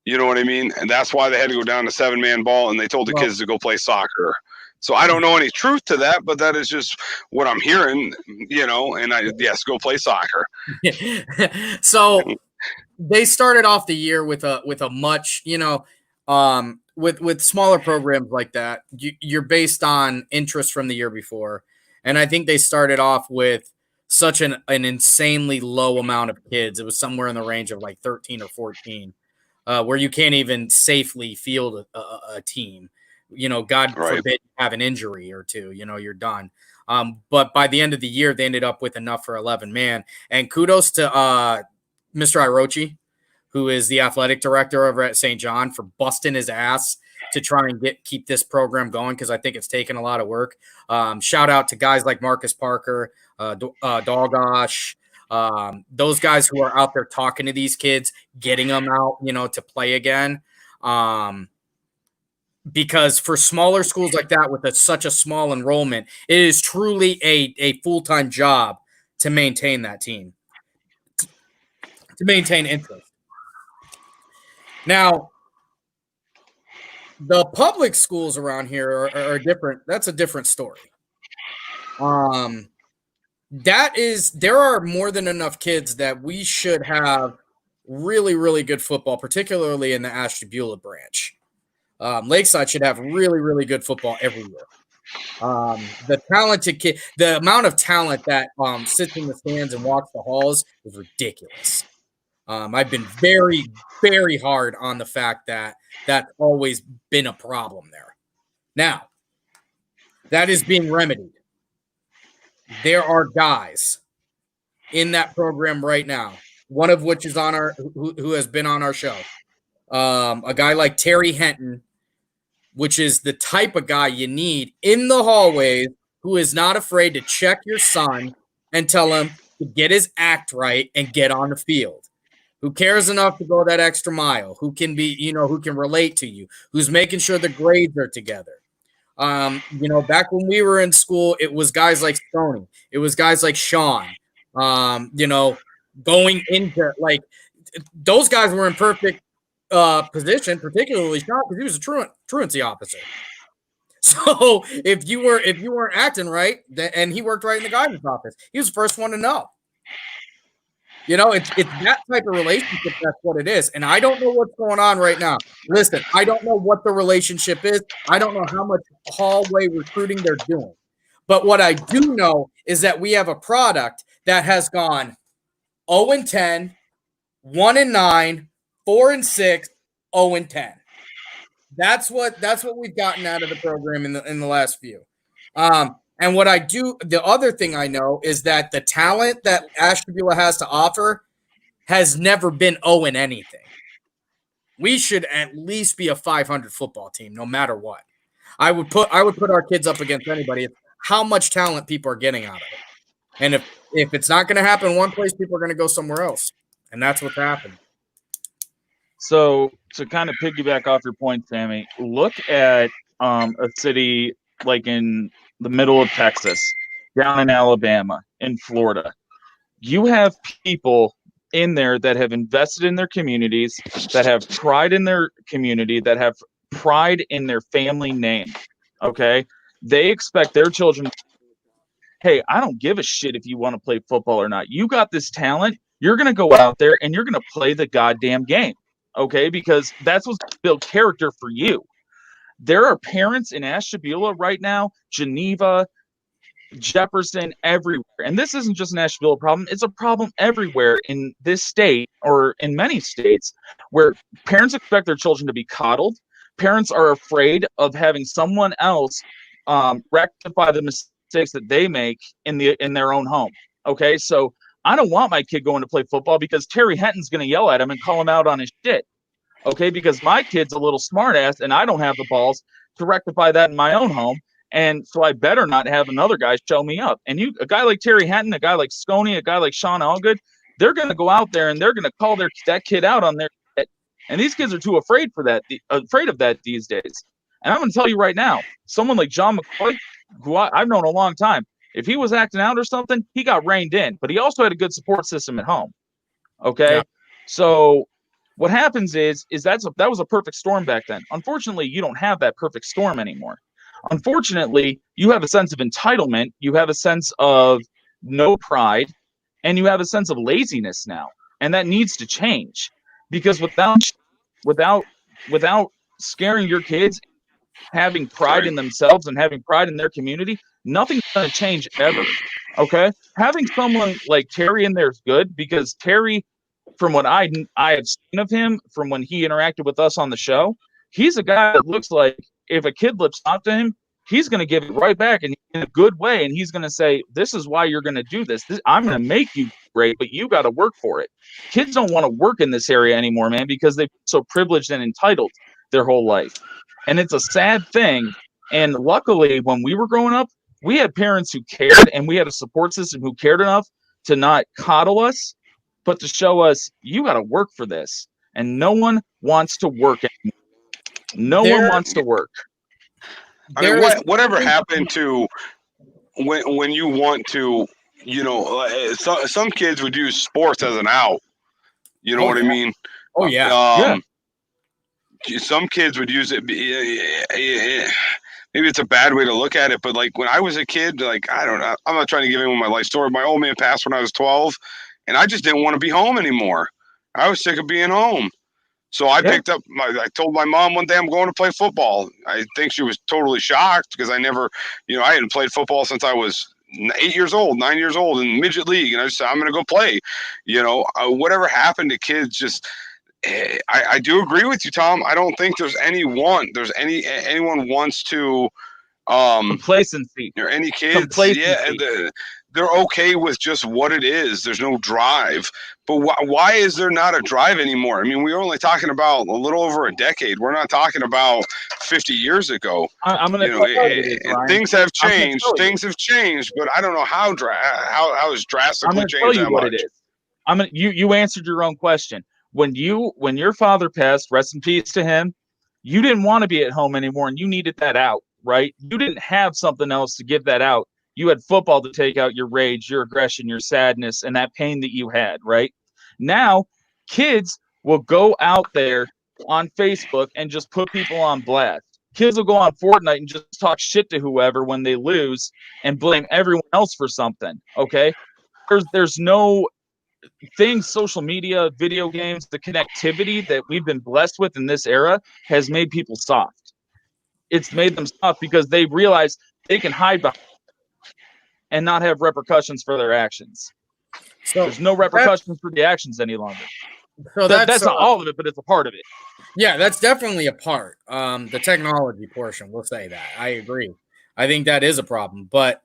You know what I mean? And that's why they had to go down to 7-man ball, and they told the kids to go play soccer. So I don't know any truth to that, but that is just what I'm hearing, and yes, go play soccer. So they started off the year with a much, with smaller programs like that, you're based on interest from the year before. And I think they started off with such an insanely low amount of kids. It was somewhere in the range of like 13 or 14, where you can't even safely field a team. God forbid you have an injury or two, you're done. But by the end of the year, they ended up with enough for 11 man. And kudos to Mr. Irochi, who is the athletic director over at St. John, for busting his ass to try and keep this program going, because I think it's taken a lot of work. Shout out to guys like Marcus Parker, Dogosh, those guys who are out there talking to these kids, getting them out, to play again. Because for smaller schools like that with such a small enrollment, it is truly a full-time job to maintain that team, to maintain interest. Now, the public schools around here are different. That's a different story. There are more than enough kids that we should have really, really good football, particularly in the Ashtabula branch. Lakeside should have really, really good football every year. The talented kid, the amount of talent that sits in the stands and walks the halls is ridiculous. I've been very, very hard on the fact that that's always been a problem there. Now, that is being remedied. There are guys in that program right now, one of which is on who has been on our show. A guy like Terry Henton, which is the type of guy you need in the hallways, who is not afraid to check your son and tell him to get his act right and get on the field. Who cares enough to go that extra mile, who can be, who can relate to you, who's making sure the grades are together. Back when we were in school, it was guys like Stoney. It was guys like Sean, going into those guys were in perfect position, particularly Sean, because he was a truancy officer. So if you weren't acting right, and he worked right in the guidance office, he was the first one to know. It's that type of relationship. That's what it is. And I don't know what's going on right now. Listen, I don't know what the relationship is. I don't know how much hallway recruiting they're doing. But what I do know is that we have a product that has gone 0-10, 1-9, 4-6, 0-10. That's what we've gotten out of the program in the last few. And what I do, the other thing I know is that the talent that Ashtabula has to offer has never been 0 in anything. We should at least be a 500 football team, no matter what. I would put our kids up against anybody. It's how much talent people are getting out of it. And if it's not going to happen in one place, people are going to go somewhere else. And that's what's happened. So to kind of piggyback off your point, Sammy, look at a city like in the middle of Texas, down in Alabama, in Florida. You have people in there that have invested in their communities, that have pride in their community, that have pride in their family name. Okay? They expect their children, hey, I don't give a shit if you want to play football or not. You got this talent. You're going to go out there and you're going to play the goddamn game. Okay? Because that's what's built character for you. There are parents in Ashtabula right now, Geneva, Jefferson, everywhere. And this isn't just an Ashtabula problem. It's a problem everywhere in this state or in many states where parents expect their children to be coddled. Parents are afraid of having someone else rectify the mistakes that they make in their own home. Okay, so I don't want my kid going to play football because Terry Henton's going to yell at him and call him out on his shit. Okay, because my kid's a little smartass and I don't have the balls to rectify that in my own home. And so I better not have another guy show me up. And a guy like Terry Henton, a guy like Sconey, a guy like Sean Allgood, they're going to go out there and they're going to call that kid out on their shit. And these kids are too afraid of that these days. And I'm going to tell you right now, someone like John McCoy, who I've known a long time, if he was acting out or something, he got reined in. But he also had a good support system at home. Okay, yeah. So What happens is that was a perfect storm back then. Unfortunately, you don't have that perfect storm anymore. Unfortunately, you have a sense of entitlement, you have a sense of no pride, and you have a sense of laziness now. And that needs to change, because without scaring your kids, having pride in themselves and having pride in their community, nothing's going to change ever. Okay? Having someone like Terry in there is good, because Terry, from what I have seen of him, from when he interacted with us on the show, he's a guy that looks like if a kid lips off to him, he's going to give it right back in a good way. And he's going to say, this is why you're going to do this. I'm going to make you great, but you got to work for it. Kids don't want to work in this area anymore, man, because they're so privileged and entitled their whole life. And it's a sad thing. And luckily, when we were growing up, we had parents who cared, and we had a support system who cared enough to not coddle us, but to show us, you got to work for this. And no one wants to work anymore. No one wants to work. I mean, whatever happened to when you want to, some kids would use sports as an out. You know what I mean? Oh, yeah. Some kids would use it. Maybe it's a bad way to look at it, but like when I was a kid, like, I don't know, I'm not trying to give anyone my life story. My old man passed when I was 12, and I just didn't want to be home anymore. I was sick of being home. So I I told my mom one day I'm going to play football. I think she was totally shocked, because I never, I hadn't played football since I was 9 years old in midget league. And I just said, I'm going to go play. Whatever happened to kids, just, I do agree with you, Tom. I don't think anyone wants to complacency or any kids. Yeah, they're okay with just what it is. There's no drive. But why is there not a drive anymore? I mean, we're only talking about a little over a decade. We're not talking about 50 years ago. I'm going to things have changed. Things have changed, but I don't know how it's drastically changed that much. It is. You answered your own question. When your father passed, rest in peace to him, you didn't want to be at home anymore, and you needed that out, right? You didn't have something else to give that out. You had football to take out your rage, your aggression, your sadness, and that pain that you had, right? Now, kids will go out there on Facebook and just put people on blast. Kids will go on Fortnite and just talk shit to whoever when they lose and blame everyone else for something, okay? There's no things, social media, video games, the connectivity that we've been blessed with in this era has made people soft. It's made them soft because they realize they can hide behind and not have repercussions for their actions. So there's no repercussions for the actions any longer. So that's not all of it, but it's a part of it. Yeah, that's definitely a part. The technology portion, we'll say that. I agree. I think that is a problem. But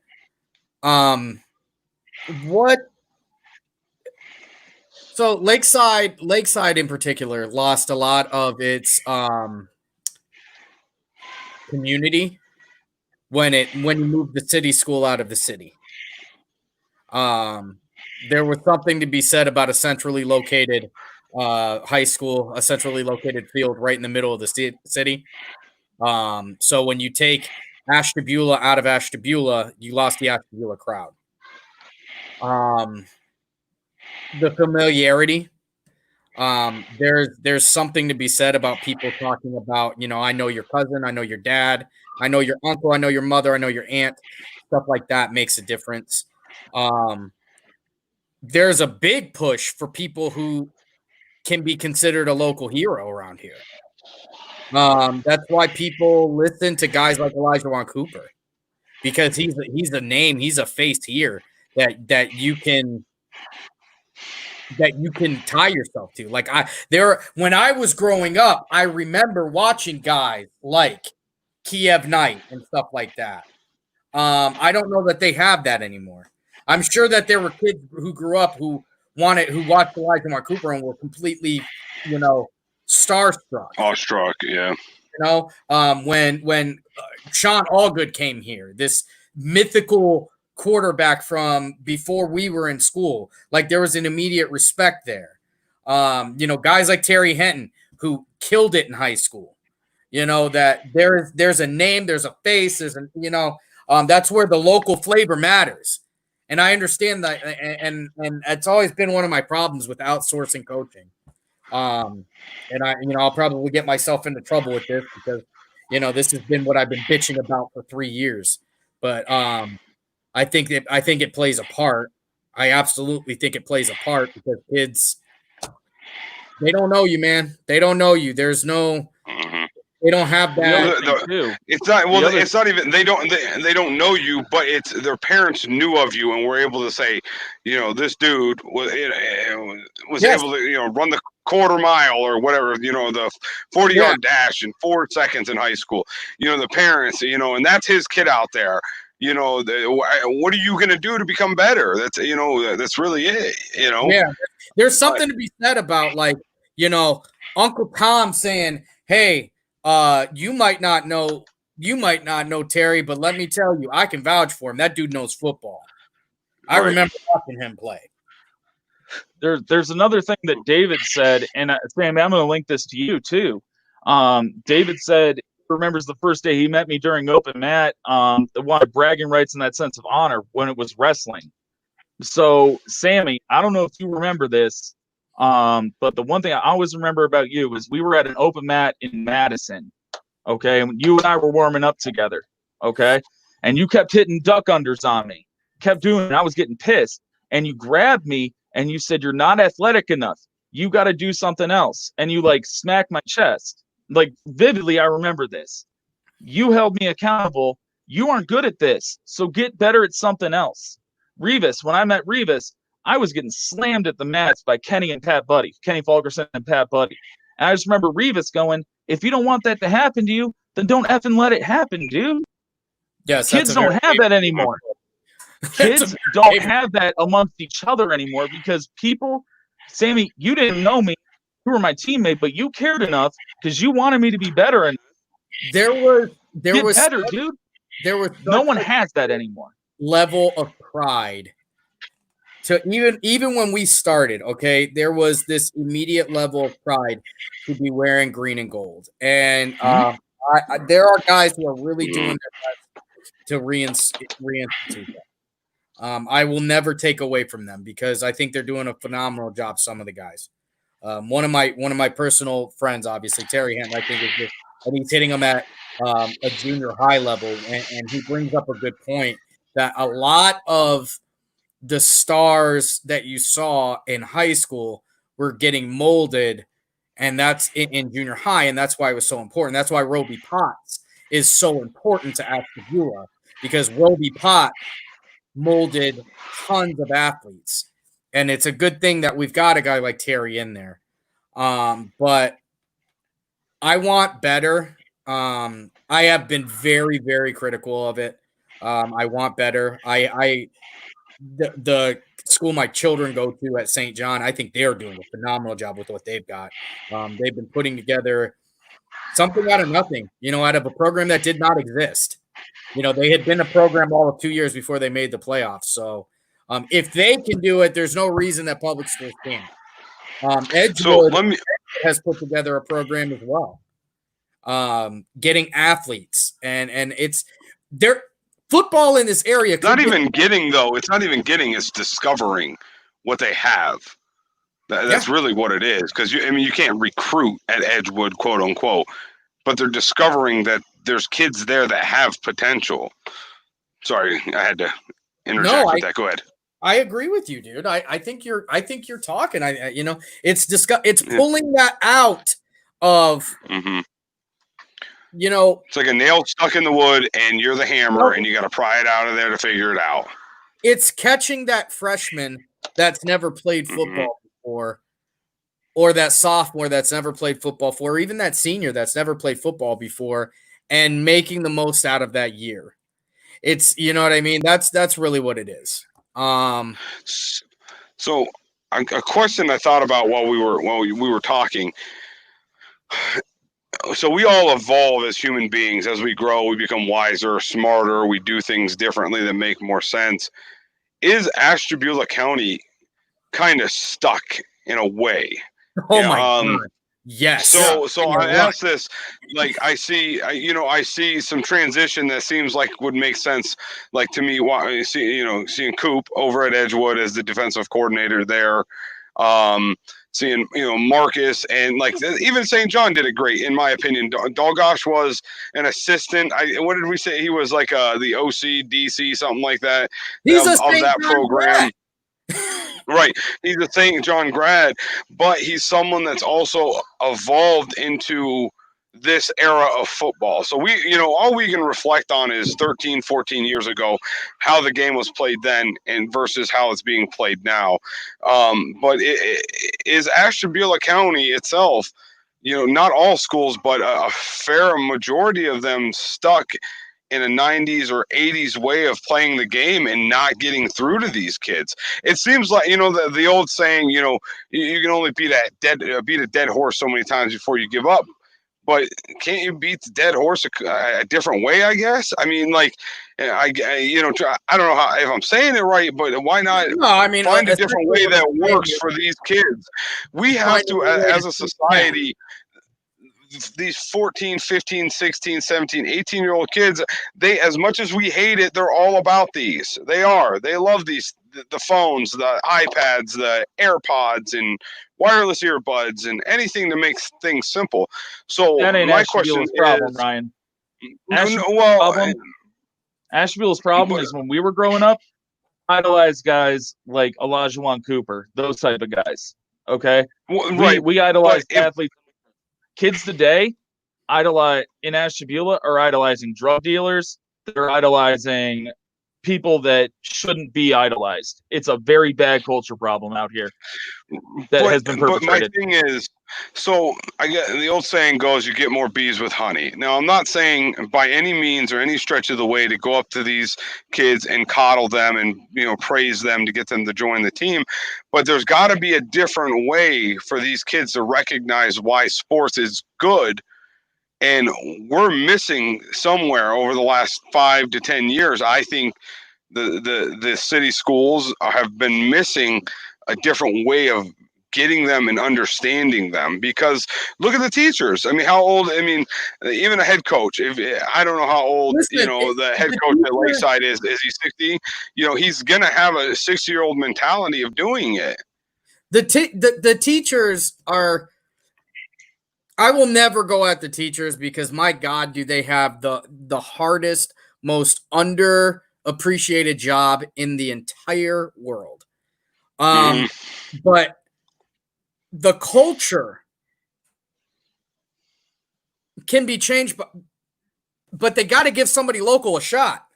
so Lakeside in particular lost a lot of its community when you moved the city school out of the city. There was something to be said about a centrally located high school, a centrally located field right in the middle of the city. So when you take Ashtabula out of Ashtabula, you lost the Ashtabula crowd. The familiarity. There's something to be said about people talking about, I know your cousin, I know your dad, I know your uncle, I know your mother, I know your aunt. Stuff like that makes a difference. There's a big push for people who can be considered a local hero around here. That's why people listen to guys like Elijah Wan Cooper, because he's a name, he's a face here that you can tie yourself to. Like when I was growing up, I remember watching guys like Kiev Knight and stuff like that. I don't know that they have that anymore. I'm sure that there were kids who grew up who watched Elijah Wan Cooper and were completely, starstruck. Awestruck, yeah. When Sean Allgood came here, this mythical quarterback from before we were in school, like there was an immediate respect there. Guys like Terry Henton who killed it in high school. That there's a name, there's a face, that's where the local flavor matters. And I understand that, and it's always been one of my problems with outsourcing coaching. And I'll probably get myself into trouble with this because, this has been what I've been bitching about for 3 years. But I think it plays a part. I absolutely think it plays a part because kids, they don't know you, man. They don't know you. There's no, they don't have that. It's not. Well, it's not even. They don't know you, but it's their parents knew of you and were able to say, this dude was able to run the quarter mile or whatever, the 40-yard dash in 4 seconds in high school. The parents, and that's his kid out there. What are you going to do to become better? That's that's really it. Yeah, there's something to be said about Uncle Tom saying, "Hey, you might not know Terry, but let me tell you, I can vouch for him. That dude knows football." I remember watching him play. There's another thing that David said, and Sam, I'm going to link this to you too. David said he remembers the first day he met me during open mat. The wanted bragging rights and that sense of honor when it was wrestling. So, Sammy, I don't know if you remember this, but the one thing I always remember about you is we were at an open mat in Madison, okay? And you and I were warming up together, okay? And you kept hitting duck unders on me, kept doing it, and I was getting pissed. And you grabbed me and you said, "You're not athletic enough. You got to do something else." And you smacked my chest. Vividly, I remember this. You held me accountable. You aren't good at this, so get better at something else. Revis, when I met Revis, I was getting slammed at the mats by Kenny Fulkerson and Pat Buddy. And I just remember Revis going, "If you don't want that to happen to you, then don't effing let it happen, dude." Yes, kids don't have that anymore. Kids don't have that amongst each other anymore because people, Sammy, you didn't know me. You were my teammate, but you cared enough because you wanted me to be better. And there was better, dude. There was no one has that anymore. Level of pride. To even when we started, okay, there was this immediate level of pride to be wearing green and gold, and there are guys who are really doing their best to reinstitute that. I will never take away from them because I think they're doing a phenomenal job. Some of the guys, one of my personal friends, obviously Terry Henton, I think is just, and he's hitting them at a junior high level, and he brings up a good point that a lot of the stars that you saw in high school were getting molded, and that's in junior high, and that's why it was so important. That's why Roby Potts is so important to Ashtabula, because Roby Potts molded tons of athletes, and it's a good thing that we've got a guy like Terry in there. But I want better. I have been very, very critical of it. I want better. The school my children go to at St. John, I think they're doing a phenomenal job with what they've got. They've been putting together something out of nothing, out of a program that did not exist. They had been a program all of 2 years before they made the playoffs. So if they can do it, there's no reason that public schools can't. Edgewood has put together a program as well, getting athletes, and it's there. Football in this area. It's not even getting. It's discovering what they have. That's really what it is. Because you can't recruit at Edgewood, quote unquote, but they're discovering that there's kids there that have potential. Sorry, I had to interject with that. Go ahead. I agree with you, dude. I think you're talking. It's pulling that out of. Mm-hmm. It's like a nail stuck in the wood, and you're the hammer, and you got to pry it out of there to figure it out. It's catching that freshman that's never played football before, or that sophomore that's never played football before, or even that senior that's never played football before, and making the most out of that year. It's, you know what I mean? That's really what it is. So a question I thought about while we were talking. So we all evolve as human beings. As we grow, we become wiser, smarter. We do things differently that make more sense. Is Ashtabula County kind of stuck in a way? Oh my God. Yes. So I ask this, I see some transition that seems like would make sense. Like to me, seeing Coop over at Edgewood as the defensive coordinator there. seeing Marcus and like even St. John did it great in my opinion. Dalgosh was an assistant. What did we say? He was like the OC, DC, something like that. He's of St. that John program. Right. He's a St. John grad, but he's someone that's also evolved into this era of football. So all we can reflect on is 13, 14 years ago, how the game was played then and versus how it's being played now. But it is Ashtabula County itself, not all schools, but a fair majority of them stuck in a 90s or 80s way of playing the game and not getting through to these kids. It seems like, the old saying, you can only beat a dead horse so many times before you give up. But can't you beat the dead horse a different way, I guess? I mean, like, I don't know if I'm saying it right, but why not find a different way that works for these kids? We have to, as a society, these 14, 15, 16, 17, 18-year-old kids, they, as much as we hate it, they're all about these. They love these, the phones, the iPads, the AirPods, and wireless earbuds, and anything to make things simple. So my question is, problem, Ryan. Ashtabula's problem is when we were growing up, idolized guys like Olajuwon Cooper, those type of guys. Okay, we idolized athletes. Kids today in Ashtabula are idolizing drug dealers. They're idolizing people that shouldn't be idolized. It's a very bad culture problem out here that has been perpetrated. But my thing is, so I get the old saying goes, you get more bees with honey. Now, I'm not saying by any means or any stretch of the way to go up to these kids and coddle them and praise them to get them to join the team, but there's got to be a different way for these kids to recognize why sports is good. And we're missing somewhere over the last 5 to 10 years. I think the city schools have been missing a different way of getting them and understanding them, because look at the teachers. I mean, how old? I mean, even a head coach. I don't know how old the head coach at Lakeside is. Is he 60? He's gonna have a 60-year-old mentality of doing it. The teachers are. I will never go at the teachers because, my God, do they have the hardest, most underappreciated job in the entire world. But the culture can be changed, but they got to give somebody local a shot.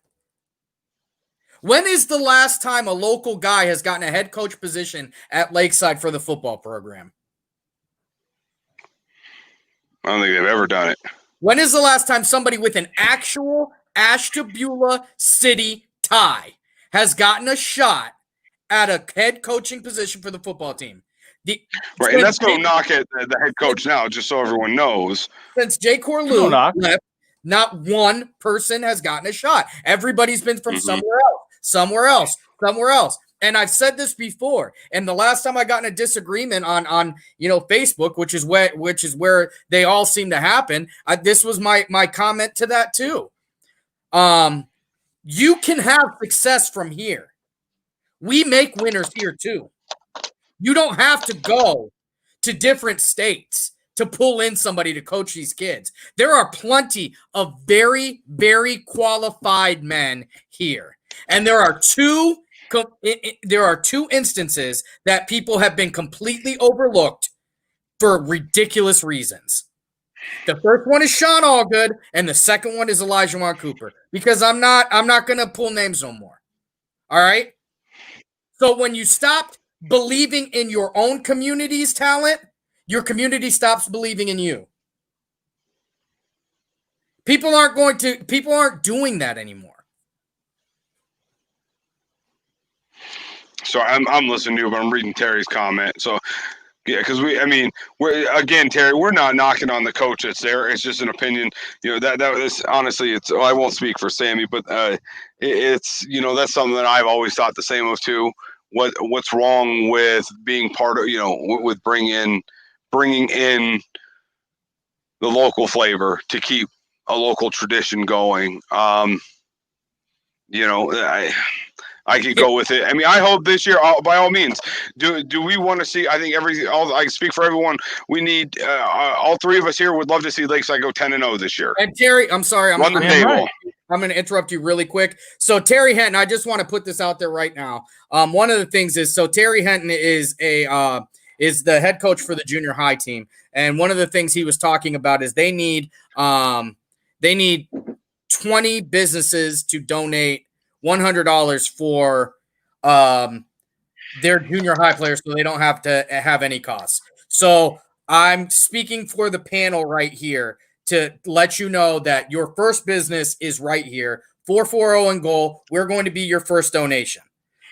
When is the last time a local guy has gotten a head coach position at Lakeside for the football program? I don't think they've ever done it. When is the last time somebody with an actual Ashtabula City tie has gotten a shot at a head coaching position for the football team? Right, and that's no knock at the head coach now, just so everyone knows. Since Jay Corlew left, not one person has gotten a shot. Everybody's been from somewhere else. And I've said this before. And the last time I got in a disagreement on Facebook, which is where they all seem to happen, this was my comment to that too. You can have success from here. We make winners here too. You don't have to go to different states to pull in somebody to coach these kids. There are plenty of very, very qualified men here. And there are two instances that people have been completely overlooked for ridiculous reasons. The first one is Sean Allgood, and the second one is Olajuwon Cooper. Because I'm not going to pull names no more. All right? So when you stop believing in your own community's talent, your community stops believing in you. People aren't doing that anymore. So I'm listening to you, but I'm reading Terry's comment. So yeah, because Terry, we're not knocking on the coach that's there. It's just an opinion. That was honestly, I won't speak for Sammy, but it's that's something that I've always thought the same of too. What's wrong with being part of with bringing in the local flavor to keep a local tradition going. I could go with it. I mean, I hope this year, by all means, do we want to see? I think I speak for everyone. We need all three of us here would love to see Lakeside go 10-0 this year. And Terry, I'm sorry, I'm going to interrupt you really quick. So Terry Henton, I just want to put this out there right now. One of the things is, so Terry Henton is is the head coach for the junior high team, and one of the things he was talking about is they need 20 businesses to donate $100 for their junior high players so they don't have to have any costs. So I'm speaking for the panel right here to let you know that your first business is right here. 440 and goal. We're going to be your first donation.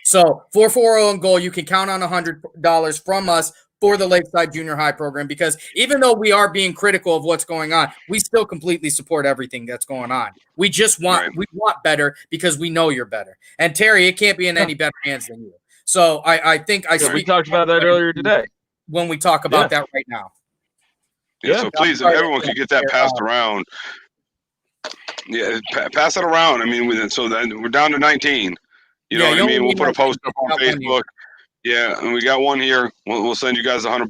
So 440 and goal, you can count on $100 from us for the Lakeside Junior High program, because even though we are being critical of what's going on, we still completely support everything that's going on. We just want we want better because we know you're better. And Terry, it can't be in any better hands than you. So I think we talked about that earlier today when we talk about that right now. Yeah, so please, if everyone could get that passed around. Yeah, pass it around. I mean, so then we're down to 19. You know what I mean? We'll put a post up on Facebook. Yeah, and we got one here. We'll send you guys $100.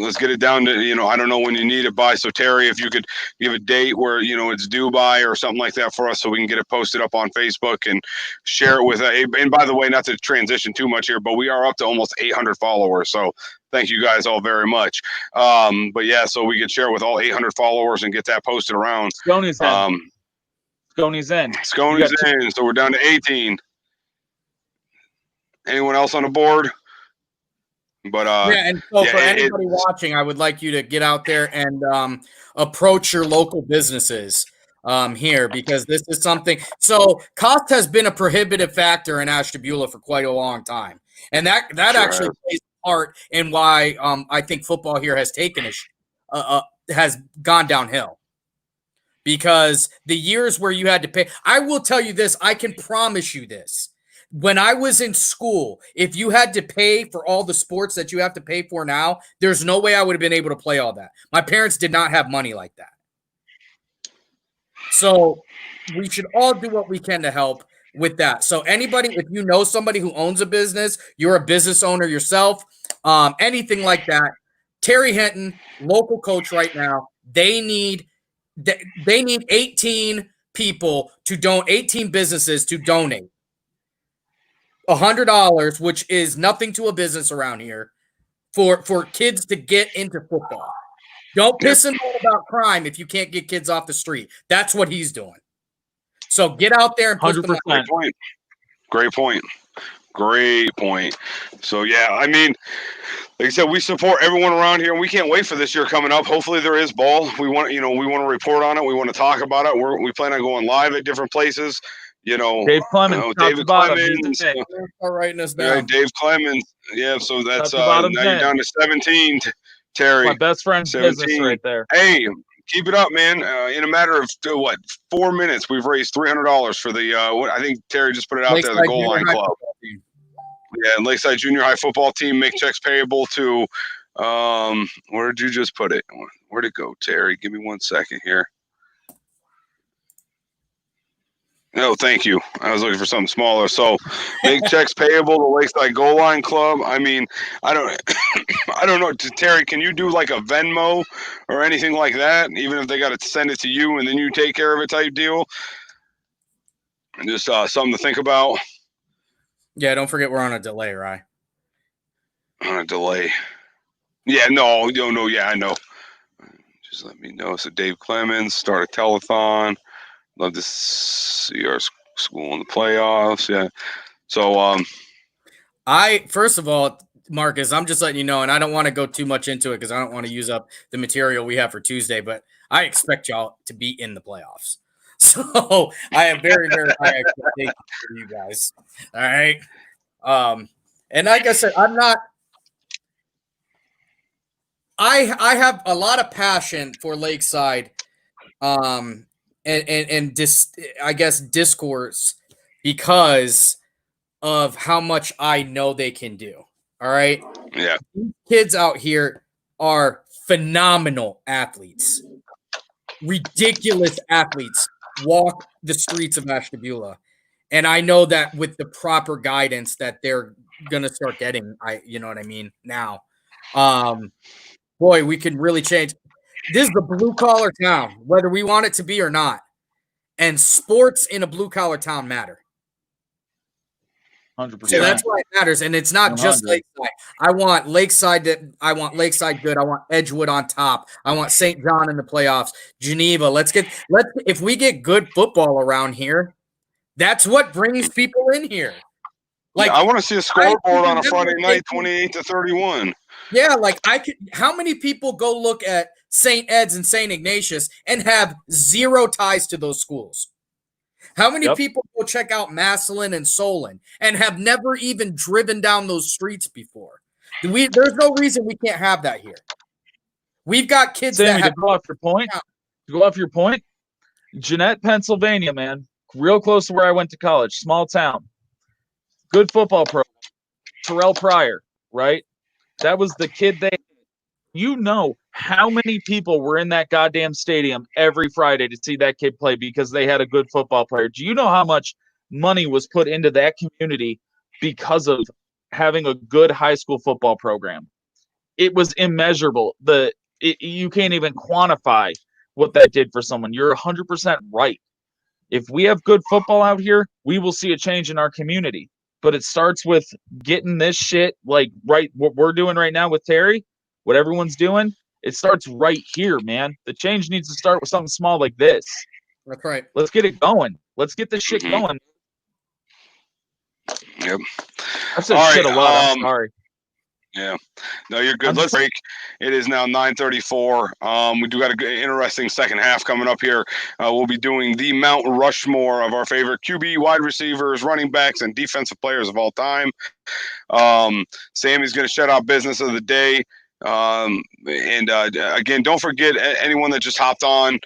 Let's get it down to, I don't know when you need it by. So Terry, if you could give a date where, it's due by or something like that for us so we can get it posted up on Facebook and share it with, and by the way, not to transition too much here, but we are up to almost 800 followers. So thank you guys all very much. But yeah, so we could share with all 800 followers and get that posted around. Sconey's in. Sconey's in. So we're down to 18. Anyone else on the board? But and so for anybody watching, I would like you to get out there and approach your local businesses here, because this is something. So cost has been a prohibitive factor in Ashtabula for quite a long time, and that actually plays a part in why I think football here has has gone downhill. Because the years where you had to pay, I will tell you this, I can promise you this. When I was in school, if you had to pay for all the sports that you have to pay for now, there's no way I would have been able to play all that. My parents did not have money like that. So we should all do what we can to help with that. So anybody, if you know somebody who owns a business, you're a business owner yourself, anything like that, Terry Henton, local coach right now, they need 18 people to donate, 18 businesses to donate $100, which is nothing to a business around here, for kids to get into football. Don't piss and moan about crime if you can't get kids off the street. That's what he's doing. So get out there and put 100%. them on. Great point. So yeah, I mean, like I said, we support everyone around here, and we can't wait for this year coming up. Hopefully there is ball. We want to report on it. We want to talk about it. We plan on going live at different places. Dave Clemens, David Clemens, writing us down. Dave Clemens. Yeah, so that's now you're down to 17, Terry. My best friend's 17. Business right there. Hey, keep it up, man. In a matter of 4 minutes, we've raised $300 for the. I think Terry just put it out there. The Goal Line Club. Yeah, and Lakeside Junior High football team. Make checks payable to. Where did you just put it? Where'd it go, Terry? Give me 1 second here. No, thank you. I was looking for something smaller. So, make checks payable to Lakeside Goal Line Club. I mean, I don't know. Terry, can you do like a Venmo or anything like that? Even if they got to send it to you and then you take care of it type deal? And just something to think about. Yeah, don't forget we're on a delay, Rye. On a delay. Yeah, no, yeah, I know. Just let me know. So, Dave Clemens, start a telethon. Love to see our school in the playoffs. Yeah. So, first of all, Marcus, I'm just letting you know, and I don't want to go too much into it because I don't want to use up the material we have for Tuesday, but I expect y'all to be in the playoffs. So I have very, very high expectations for you guys. All right. And like I said, I have a lot of passion for Lakeside. I guess discourse because of how much I know they can do. All right. Yeah. These kids out here are phenomenal athletes, ridiculous athletes, walk the streets of Ashtabula. And I know that with the proper guidance that they're gonna start getting, you know what I mean, now. Boy, we can really change. This is a blue collar town, whether we want it to be or not. And sports in a blue collar town matter. 100%. So that's why it matters. And it's not 100. just Lakeside. I want Lakeside good. I want Edgewood on top. I want St. John in the playoffs. Geneva. If we get good football around here, that's what brings people in here. Like, I want to see a scoreboard on a Friday night, 28-31. Yeah, like how many people go look at St. Ed's and St. Ignatius and have zero ties to those schools? How many people go check out Massillon and Solon and have never even driven down those streets before? There's no reason we can't have that here. We've got kids Sammy, that have to go off your point, Jeanette, Pennsylvania, man, real close to where I went to college, small town, good football program. Terrell Pryor, right? That was the kid you know how many people were in that goddamn stadium every Friday to see that kid play because they had a good football player. Do you know how much money was put into that community because of having a good high school football program? It was immeasurable. You can't even quantify what that did for someone. You're 100% right. If we have good football out here, we will see a change in our community. But it starts with getting this shit, like, right, what we're doing right now with Terry, what everyone's doing, it starts right here, man. The change needs to start with something small like this. That's right. Let's get it going. Let's get this shit going. Yep. I said shit a lot. I'm sorry. Yeah. No, you're good. Let's break. It is now 9:34. We do got an interesting second half coming up here. We'll be doing the Mount Rushmore of our favorite QB, wide receivers, running backs, and defensive players of all time. Sammy's going to shout out business of the day. Again, don't forget anyone that just hopped on.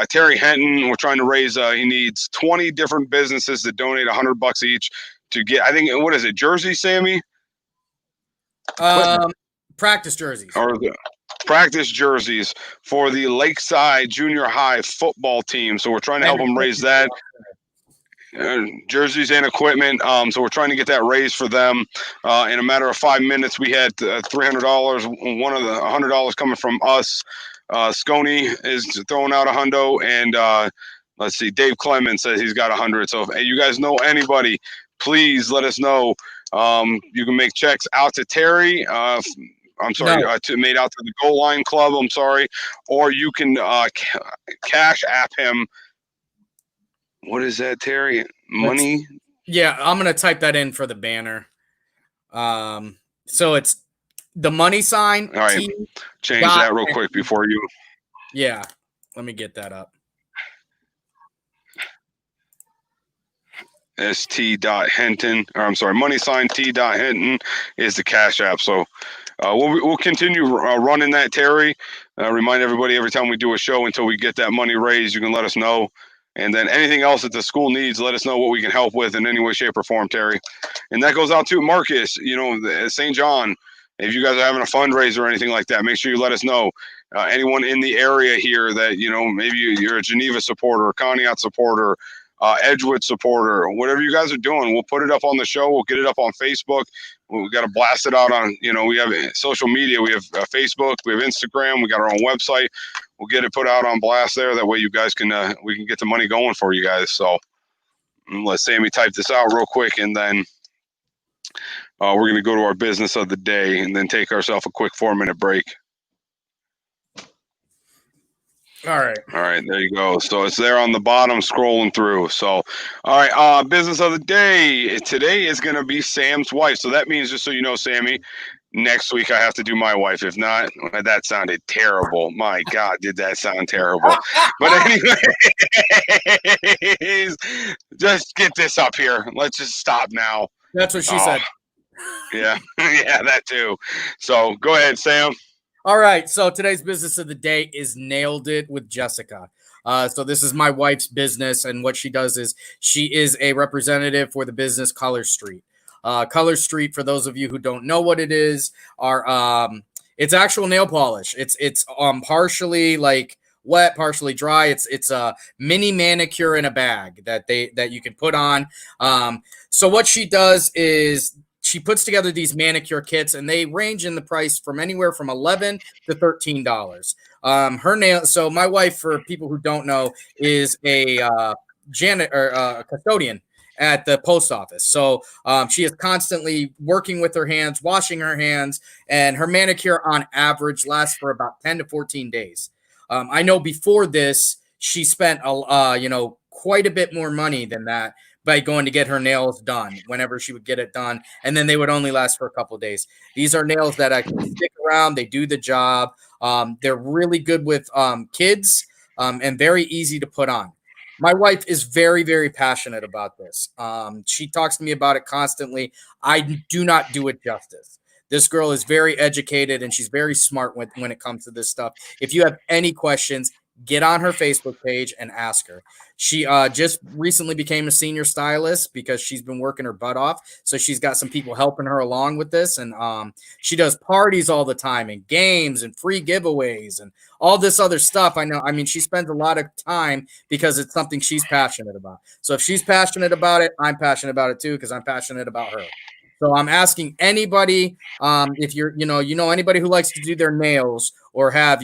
Terry Henton, we're trying to raise. He needs 20 different businesses to donate $100 each to get. I think what is it, jersey, Sammy? Practice jerseys. Or the practice jerseys for the Lakeside Junior High football team. So we're trying to help them raise that. Jerseys and equipment. So we're trying to get that raised for them. In a matter of 5 minutes, we had $300. One of the $100 coming from us. Sconey is throwing out $100, and let's see, Dave Clemens says he's got $100. So if you guys know anybody, please let us know. You can make checks out to Terry. Made out to the Goal Line Club. I'm sorry, or you can cash app him. What is that, Terry? Money? Yeah, I'm gonna type that in for the banner. So it's the money sign. All right, change that real quick before you. Yeah, let me get that up. St.Henton, or I'm sorry, money sign T.Henton is the cash app. So we'll continue running that, Terry. Remind everybody every time we do a show until we get that money raised, you can let us know. And then anything else that the school needs, let us know what we can help with in any way, shape, or form, Terry. And that goes out to Marcus, St. John. If you guys are having a fundraiser or anything like that, make sure you let us know. Anyone in the area here that, maybe you're a Geneva supporter, a Conneaut supporter, Edgewood supporter, whatever you guys are doing, we'll put it up on the show. We'll get it up on Facebook. We got to blast it out on, we have social media. We have Facebook, we have Instagram, we got our own website. We'll get it put out on blast there. That way you guys can, we can get the money going for you guys. So let Sammy type this out real quick, and then we're going to go to our business of the day and then take ourselves a quick 4-minute break. All right, there you go. So it's there on the bottom, scrolling through. So, all right, business of the day. Today is going to be Sam's wife. So that means, just so you know, Sammy, next week I have to do my wife. If not, that sounded terrible. My God, did that sound terrible. But anyways, just get this up here. Let's just stop now. That's what she said. Yeah, yeah, that too. So go ahead, Sam. All right, so today's business of the day is Nailed It with Jessica. So this is my wife's business, and what she does is she is a representative for the business Color Street. Color Street, for those of you who don't know what it is, it's actual nail polish. It's partially like wet, partially dry. It's a mini manicure in a bag that you can put on. So what she does is she puts together these manicure kits, and they range in the price from anywhere from $11 to $13. Her nail. So my wife, for people who don't know, is a custodian at the post office. So she is constantly working with her hands, washing her hands, and her manicure on average lasts for about 10 to 14 days. I know before this, she spent quite a bit more money than that by going to get her nails done whenever she would get it done. And then they would only last for a couple of days. These are nails that actually stick around. They do the job. They're really good with kids and very easy to put on. My wife is very, very passionate about this. She talks to me about it constantly. I do not do it justice. This girl is very educated, and she's very smart when it comes to this stuff. If you have any questions, get on her Facebook page and ask her. She just recently became a senior stylist because she's been working her butt off. So she's got some people helping her along with this. And she does parties all the time and games and free giveaways and all this other stuff. She spends a lot of time because it's something she's passionate about. So if she's passionate about it, I'm passionate about it too, because I'm passionate about her. So I'm asking anybody, if you're, anybody who likes to do their nails or have,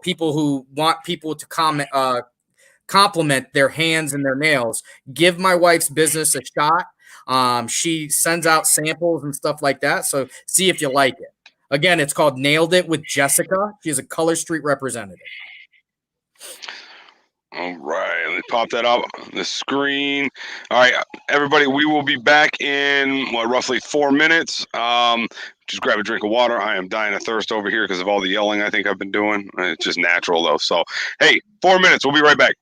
people who want people to compliment their hands and their nails, give my wife's business a shot. She sends out samples and stuff like that. So see if you like it. Again, it's called Nailed It with Jessica. She's a Color Street representative. All right, let me pop that up on the screen. All right, everybody, we will be back in roughly 4 minutes. Just grab a drink of water. I am dying of thirst over here because of all the yelling I think I've been doing. It's just natural though. So, hey, 4 minutes. We'll be right back.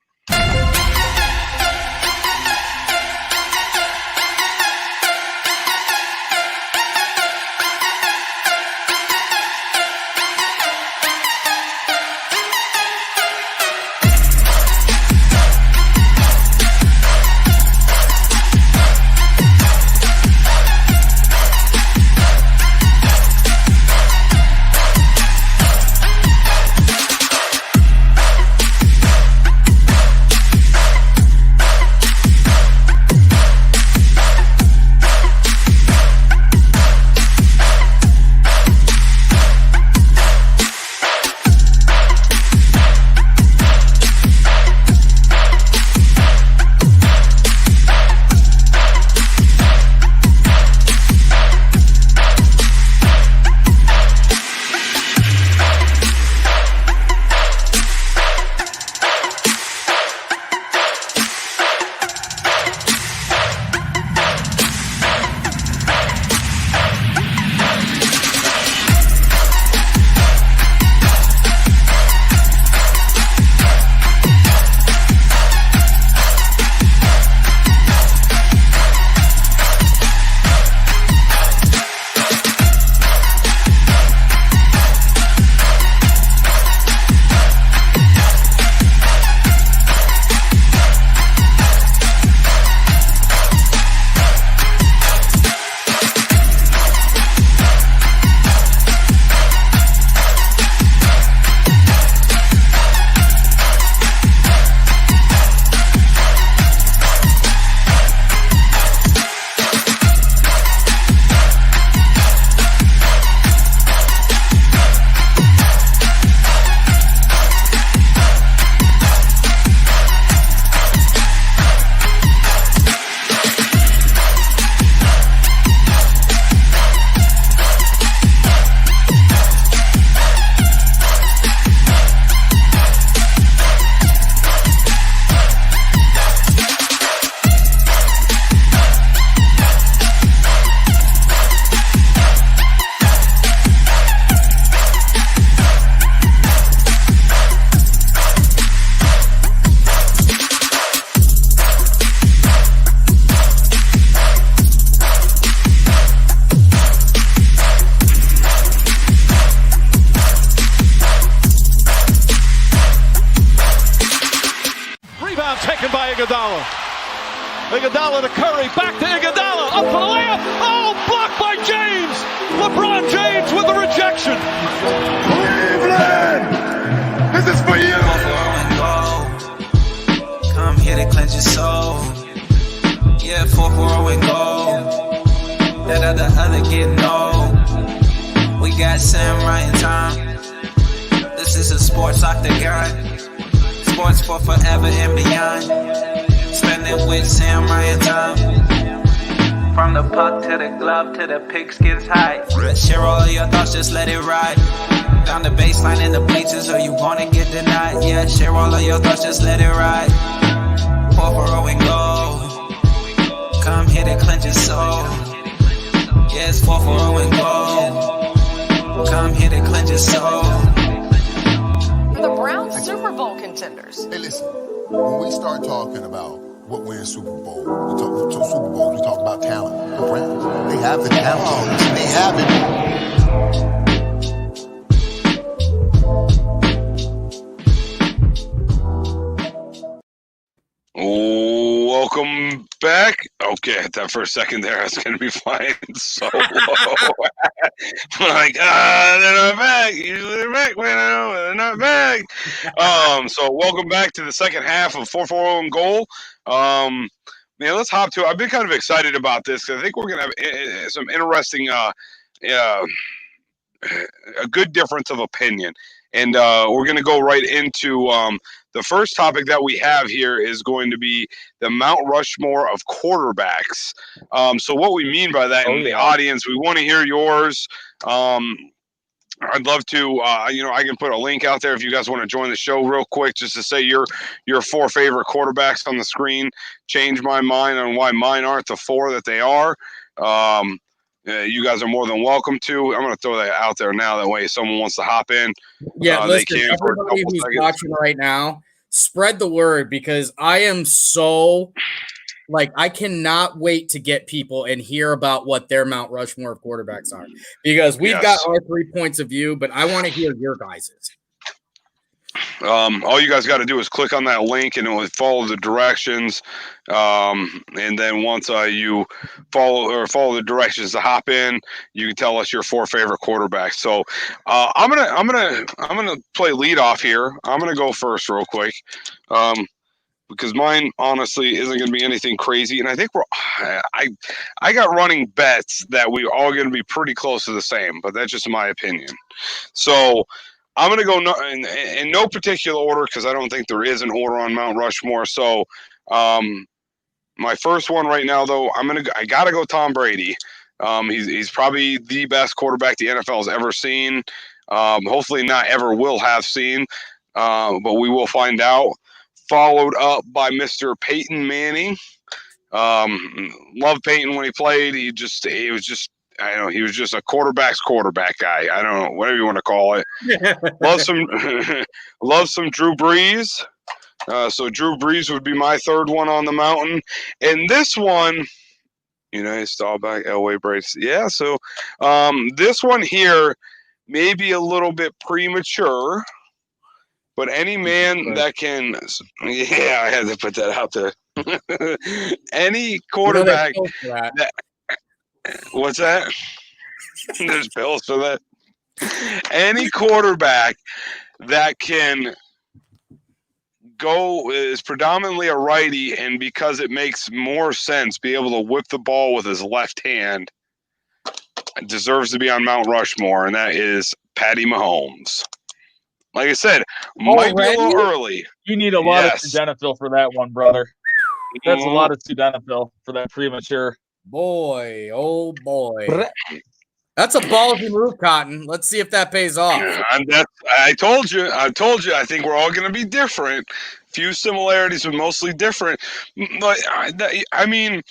Iguodala to Curry, back to Iguodala, up for the layup. Oh, blocked by James. LeBron James with the rejection. Cleveland, this is for you. Yeah, 4-4 and gold. That other getting old. We got Sam right in time. This is a sports octagon. Sports for forever and beyond. Spending with Sam right in time. From the puck to the glove to the pigskins high. Share all of your thoughts, just let it ride. Down the baseline in the bleachers, or you wanna get denied. Yeah, share all of your thoughts, just let it ride. 4-4 and gold. Come hit it, clench your soul. Yeah, it's 4-4 and gold. Come hit it, clench your soul. The Browns Super Bowl contenders. Hey, listen, when we start talking about what wins Super Bowl, Super Bowls, we talk about talent. The Browns, they have the talent. They have it. Welcome back. Okay, that for a second there, I was going to be flying so low. Like, they're not back. Usually they're back, man. They're not back. So welcome back to the second half of 4-4 and goal. Man, let's hop to it. I've been kind of excited about this because I think we're going to have some interesting, a good difference of opinion. And we're going to go right into the first topic that we have here is going to be the Mount Rushmore of quarterbacks. So what we mean by that in the audience, we want to hear yours. I'd love to, I can put a link out there if you guys want to join the show real quick, just to say your 4 favorite quarterbacks on the screen. Change my mind on why mine aren't the 4 that they are. You guys are more than welcome to. I'm going to throw that out there now. That way, if someone wants to hop in, yeah, they listen, can. everybody who's watching right now, spread the word, because I am so I cannot wait to get people and hear about what their Mount Rushmore of quarterbacks are, because we've got our 3 points of view, but I want to hear your guys's. All you guys got to do is click on that link and it will follow the directions. And then once you follow the directions to hop in, you can tell us your 4 favorite quarterbacks. So I'm gonna play lead off here. I'm gonna go first real quick. Because mine honestly isn't going to be anything crazy, and I think I got running bets that we're all going to be pretty close to the same, but that's just my opinion. So I'm going to go in no particular order because I don't think there is an order on Mount Rushmore. So my first one right now, though, I got to go Tom Brady. He's probably the best quarterback the NFL has ever seen. Hopefully not ever will have seen, but we will find out. Followed up by Mr. Peyton Manning. Loved Peyton when he played. He was just a quarterback guy. I don't know, whatever you want to call it. Love some Drew Brees. So Drew Brees would be my third one on the mountain. And this one, Staubach, Elway, Brady. Yeah, so this one here may be a little bit premature. But any man that can, I had to put that out there. Any quarterback what's that? There's bills for that. Any quarterback that can go is predominantly a righty, and because it makes more sense, be able to whip the ball with his left hand, deserves to be on Mount Rushmore, and that is Patty Mahomes. Like I said, might be a little early. You need a lot of sildenafil for that one, brother. That's a lot of sildenafil for that premature. Boy, oh boy. That's a ballsy move, Cotton. Let's see if that pays off. I told you. I think we're all going to be different. Few similarities, but mostly different. But I mean,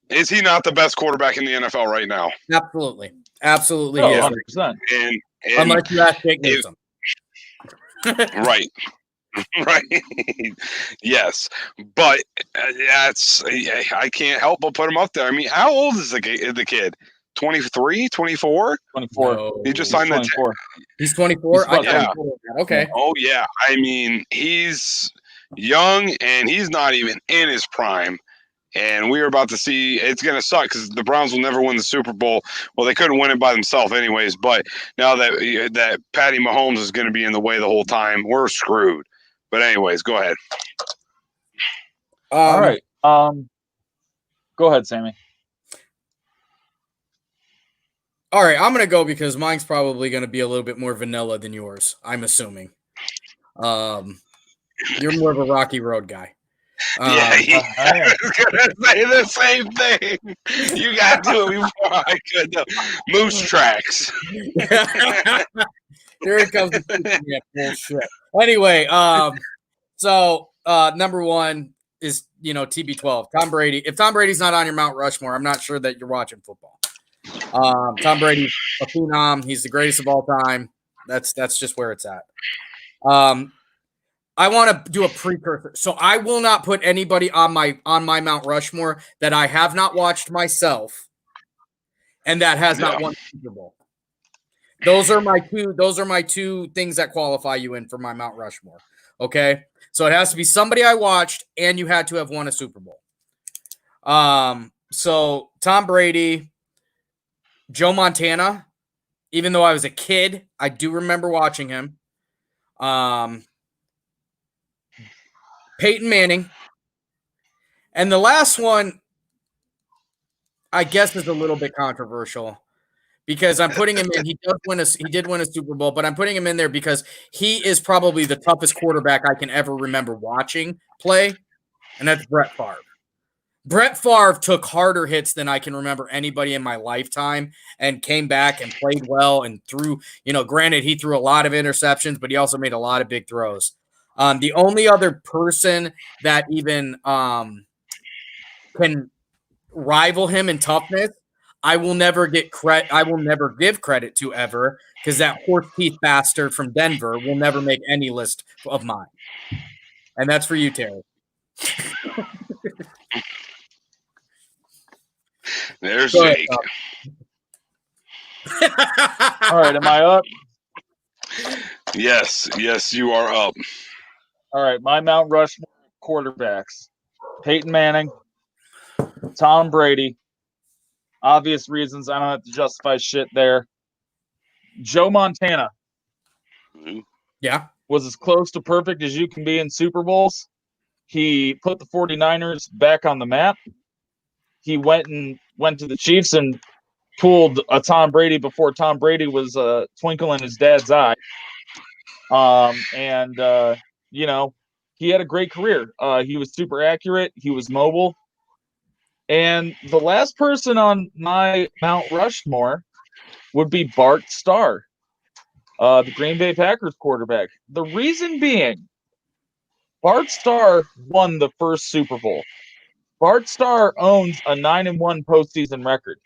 is he not the best quarterback in the NFL right now? Absolutely. Absolutely. Oh, 100%. And unless you ask Jake Newsom. Right. Right. Yes. But I can't help but put him up there. I mean, how old is the kid? 23, 24? 24. No, he just signed 24. He's 24? Okay. Oh, yeah. I mean, he's young, and he's not even in his prime. And we are about to see – it's going to suck because the Browns will never win the Super Bowl. Well, they couldn't win it by themselves anyways. But now that Patty Mahomes is going to be in the way the whole time, we're screwed. But anyways, go ahead. All right. Go ahead, Sammy. All right, I'm going to go because mine's probably going to be a little bit more vanilla than yours, I'm assuming. You're more of a Rocky Road guy. I was gonna say the same thing. You got to it before I could. Moose tracks. Here it comes. Yeah, bullshit. Anyway, so number one is TB12, Tom Brady. If Tom Brady's not on your Mount Rushmore, I'm not sure that you're watching football. Tom Brady's a phenom. He's the greatest of all time. That's just where it's at. I want to do a precursor. So I will not put anybody on my Mount Rushmore that I have not watched myself and that has not won the Super Bowl. Those are my two things that qualify you in for my Mount Rushmore. Okay? So it has to be somebody I watched and you had to have won a Super Bowl. So Tom Brady, Joe Montana, even though I was a kid, I do remember watching him. Peyton Manning. And the last one, I guess, is a little bit controversial because I'm putting him in. He did win a Super Bowl, but I'm putting him in there because he is probably the toughest quarterback I can ever remember watching play, and that's Brett Favre. Brett Favre took harder hits than I can remember anybody in my lifetime and came back and played well and threw, granted, he threw a lot of interceptions, but he also made a lot of big throws. The only other person that even can rival him in toughness, I will never give credit to ever, because that horse teeth bastard from Denver will never make any list of mine. And that's for you, Terry. There's Jake. All right, am I up? Yes, you are up. All right, my Mount Rushmore quarterbacks: Peyton Manning, Tom Brady. Obvious reasons, I don't have to justify shit there. Joe Montana. Yeah. Was as close to perfect as you can be in Super Bowls. He put the 49ers back on the map. He went to the Chiefs and pulled a Tom Brady before Tom Brady was a twinkle in his dad's eye. He had a great career. He was super accurate. He was mobile. And the last person on my Mount Rushmore would be Bart Starr, the Green Bay Packers quarterback. The reason being, Bart Starr won the first Super Bowl. Bart Starr owns a 9-1 postseason record.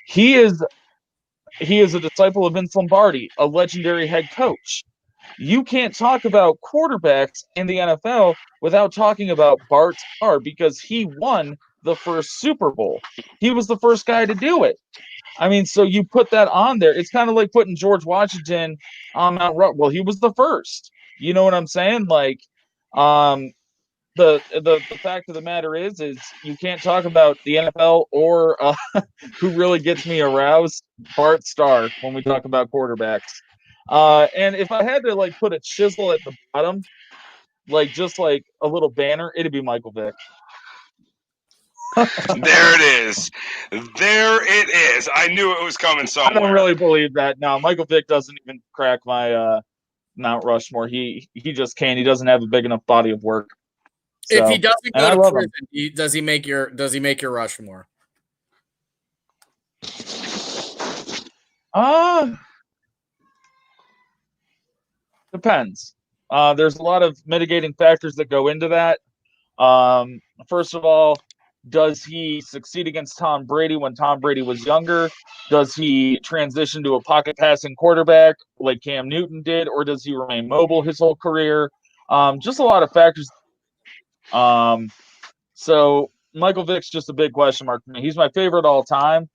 He is a disciple of Vince Lombardi, a legendary head coach. You can't talk about quarterbacks in the NFL without talking about Bart Starr because he won the first Super Bowl. He was the first guy to do it. I mean, so you put that on there. It's kind of like putting George Washington on Mount Rushmore. Well, he was the first. You know what I'm saying? Like, the fact of the matter is you can't talk about the NFL or who really gets me aroused, Bart Starr, when we talk about quarterbacks. And if I had to put a chisel at the bottom, just a little banner, it'd be Michael Vick. There it is. I knew it was coming somewhere. I don't really believe that. No, Michael Vick doesn't even crack my Mount Rushmore. He just can't. He doesn't have a big enough body of work. So, if he doesn't go to prison, does he make your Rushmore? Depends. There's a lot of mitigating factors that go into that. First of all, does he succeed against Tom Brady when Tom Brady was younger? Does he transition to a pocket passing quarterback like Cam Newton did, or does he remain mobile his whole career? Just a lot of factors. So Michael Vick's just a big question mark for me. He's my favorite all time,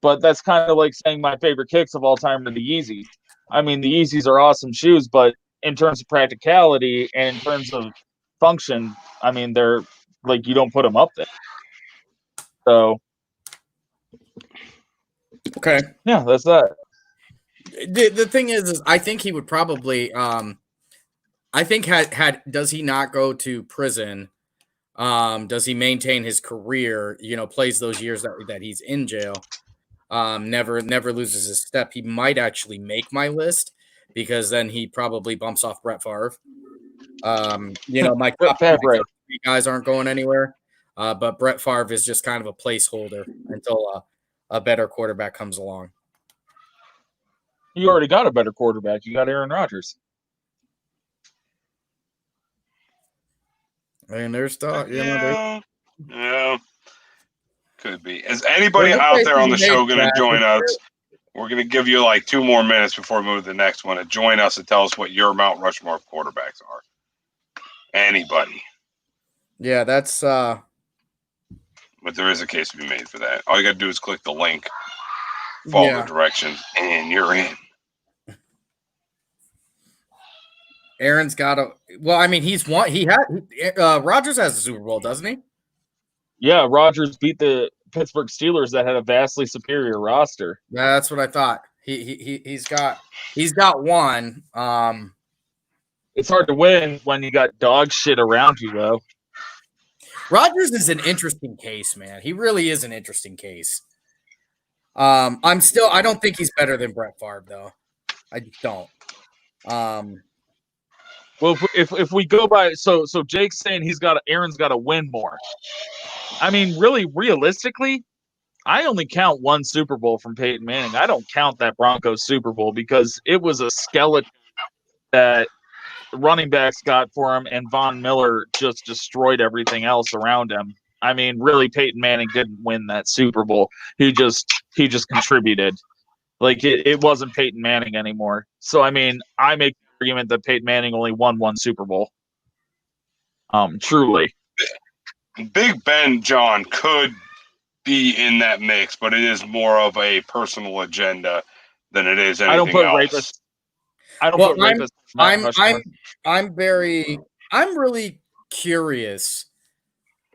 but that's kind of like saying my favorite kicks of all time are the Yeezys. I mean, the Yeezys are awesome shoes, but in terms of practicality and in terms of function, I mean, they're you don't put them up there. So, okay, yeah, that's that. The thing is I think he would probably, I think does he not go to prison? Does he maintain his career? Plays those years that he's in jail. Never loses his step. He might actually make my list because then he probably bumps off Brett Favre. My top three guys aren't going anywhere, but Brett Favre is just kind of a placeholder until a better quarterback comes along. You already got a better quarterback. You got Aaron Rodgers. And there's talk. Yeah. Could be. Is anybody out there on the show going to join us? We're going to give you like 2 more minutes before we move to the next one to join us and tell us what your Mount Rushmore quarterbacks are. Anybody. Yeah, that's but there is a case to be made for that. All you got to do is click the link, follow the directions, and you're in. Aaron's got a. Well, I mean, he's won. Rodgers has a Super Bowl, doesn't he? Yeah, Rodgers beat the Pittsburgh Steelers that had a vastly superior roster. Yeah, that's what I thought. He's got one. It's hard to win when you got dog shit around you, though. Rodgers is an interesting case, man. He really is an interesting case. I don't think he's better than Brett Favre, though. I just don't. Well, if we go by so Jake's saying Aaron's got to win more. I mean, really, realistically, I only count one Super Bowl from Peyton Manning. I don't count that Broncos Super Bowl because it was a skeleton that running backs got for him, and Von Miller just destroyed everything else around him. I mean, really, Peyton Manning didn't win that Super Bowl. He just contributed. Like it wasn't Peyton Manning anymore. So I mean, I make the argument that Peyton Manning only won one Super Bowl. Truly. Big Ben, John, could be in that mix, but it is more of a personal agenda than it is anything I don't put else. rapists. I don't put rapists. I'm really curious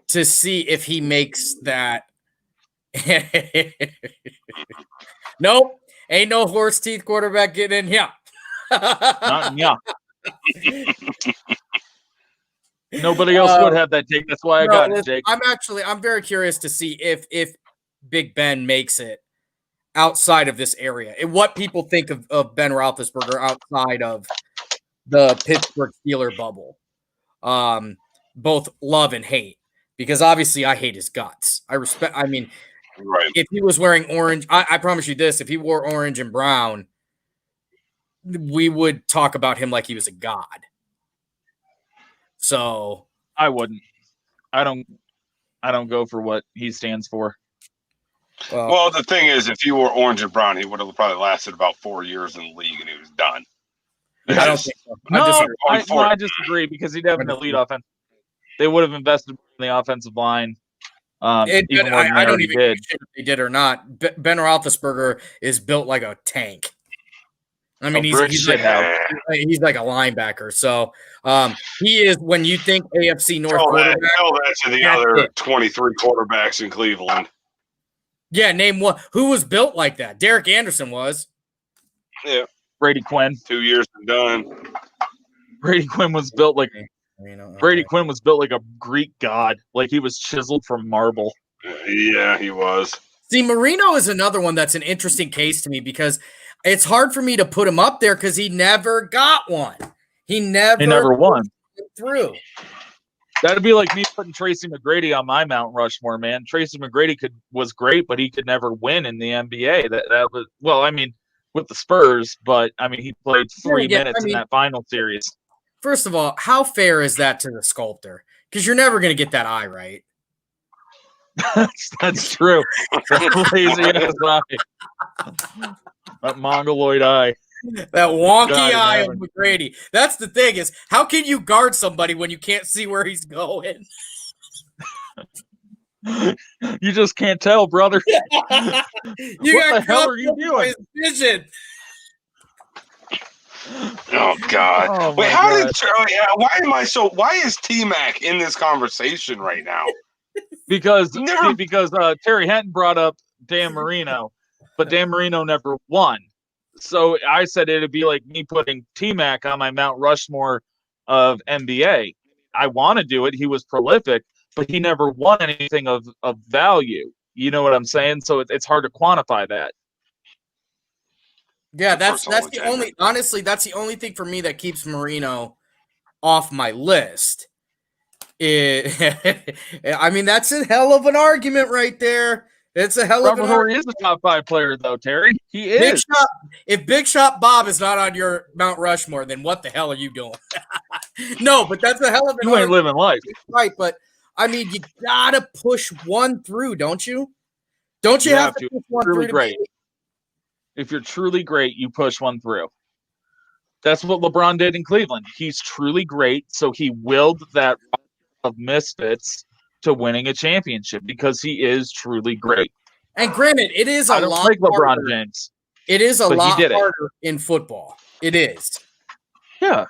to see if he makes that. Nope, ain't no horse teeth quarterback getting in here. Not yeah. Nobody else would have that take. That's why I got it, Jake. I'm very curious to see if Big Ben makes it outside of this area and what people think of Ben Roethlisberger outside of the Pittsburgh Steelers bubble. Both love and hate, because obviously I hate his guts. I mean, right. If he was wearing orange, I promise you this, if he wore orange and brown, we would talk about him like he was a god. So I wouldn't. I don't go for what he stands for. Well, the thing is, if you were orange and brown, he would have probably lasted about 4 years in the league, and he was done. I don't think so. I disagree because he'd have an elite offense. They would have invested in the offensive line. I don't even give a shit if they did or not. Ben Roethlisberger is built like a tank. I mean, he's like a linebacker. So he is, when you think AFC North quarterback. Tell that to the other 23 quarterbacks in Cleveland. Yeah, name one. Who was built like that? Derek Anderson was. Yeah. Brady Quinn. 2 years and done. Brady Quinn was built like Quinn was built like a Greek god. Like he was chiseled from marble. Yeah, he was. See, Marino is another one that's an interesting case to me because it's hard for me to put him up there because he never got one. He never won through. That'd be like me putting Tracy McGrady on my Mount Rushmore, man. Tracy McGrady was great, but he could never win in the NBA. That was, well, I mean, with the Spurs, but I mean, he played 3 minutes in that final series. First of all, how fair is that to the sculptor? Because you're never going to get that eye right. That's true. That lazy ass eye. That mongoloid eye. That wonky eye of McGrady. That's the thing, is how can you guard somebody when you can't see where he's going? You just can't tell, brother. What the hell are you doing? Vision. Oh God! Wait, how did? Why is T-Mac in this conversation right now? Because Terry Henton brought up Dan Marino, but Dan Marino never won. So I said it'd be like me putting T-Mac on my Mount Rushmore of NBA. I want to do it. He was prolific, but he never won anything of value. You know what I'm saying? So it's hard to quantify that. Yeah, that's the only, honestly, that's the only thing for me that keeps Marino off my list. I mean, that's a hell of an argument right there. It's a hell of an argument. He is a top 5 player, though, Terry. He is. If Big Shot Bob is not on your Mount Rushmore, then what the hell are you doing? No, but that's a hell of an argument. You ain't living life. Right, but, I mean, you got to push one through, don't you? Don't you have to push one through? Great. If you're truly great, you push one through. That's what LeBron did in Cleveland. He's truly great, so he willed that of misfits to winning a championship because he is truly great. And granted, it is a lot like LeBron harder. James. It is a lot harder in football. It is. Yeah.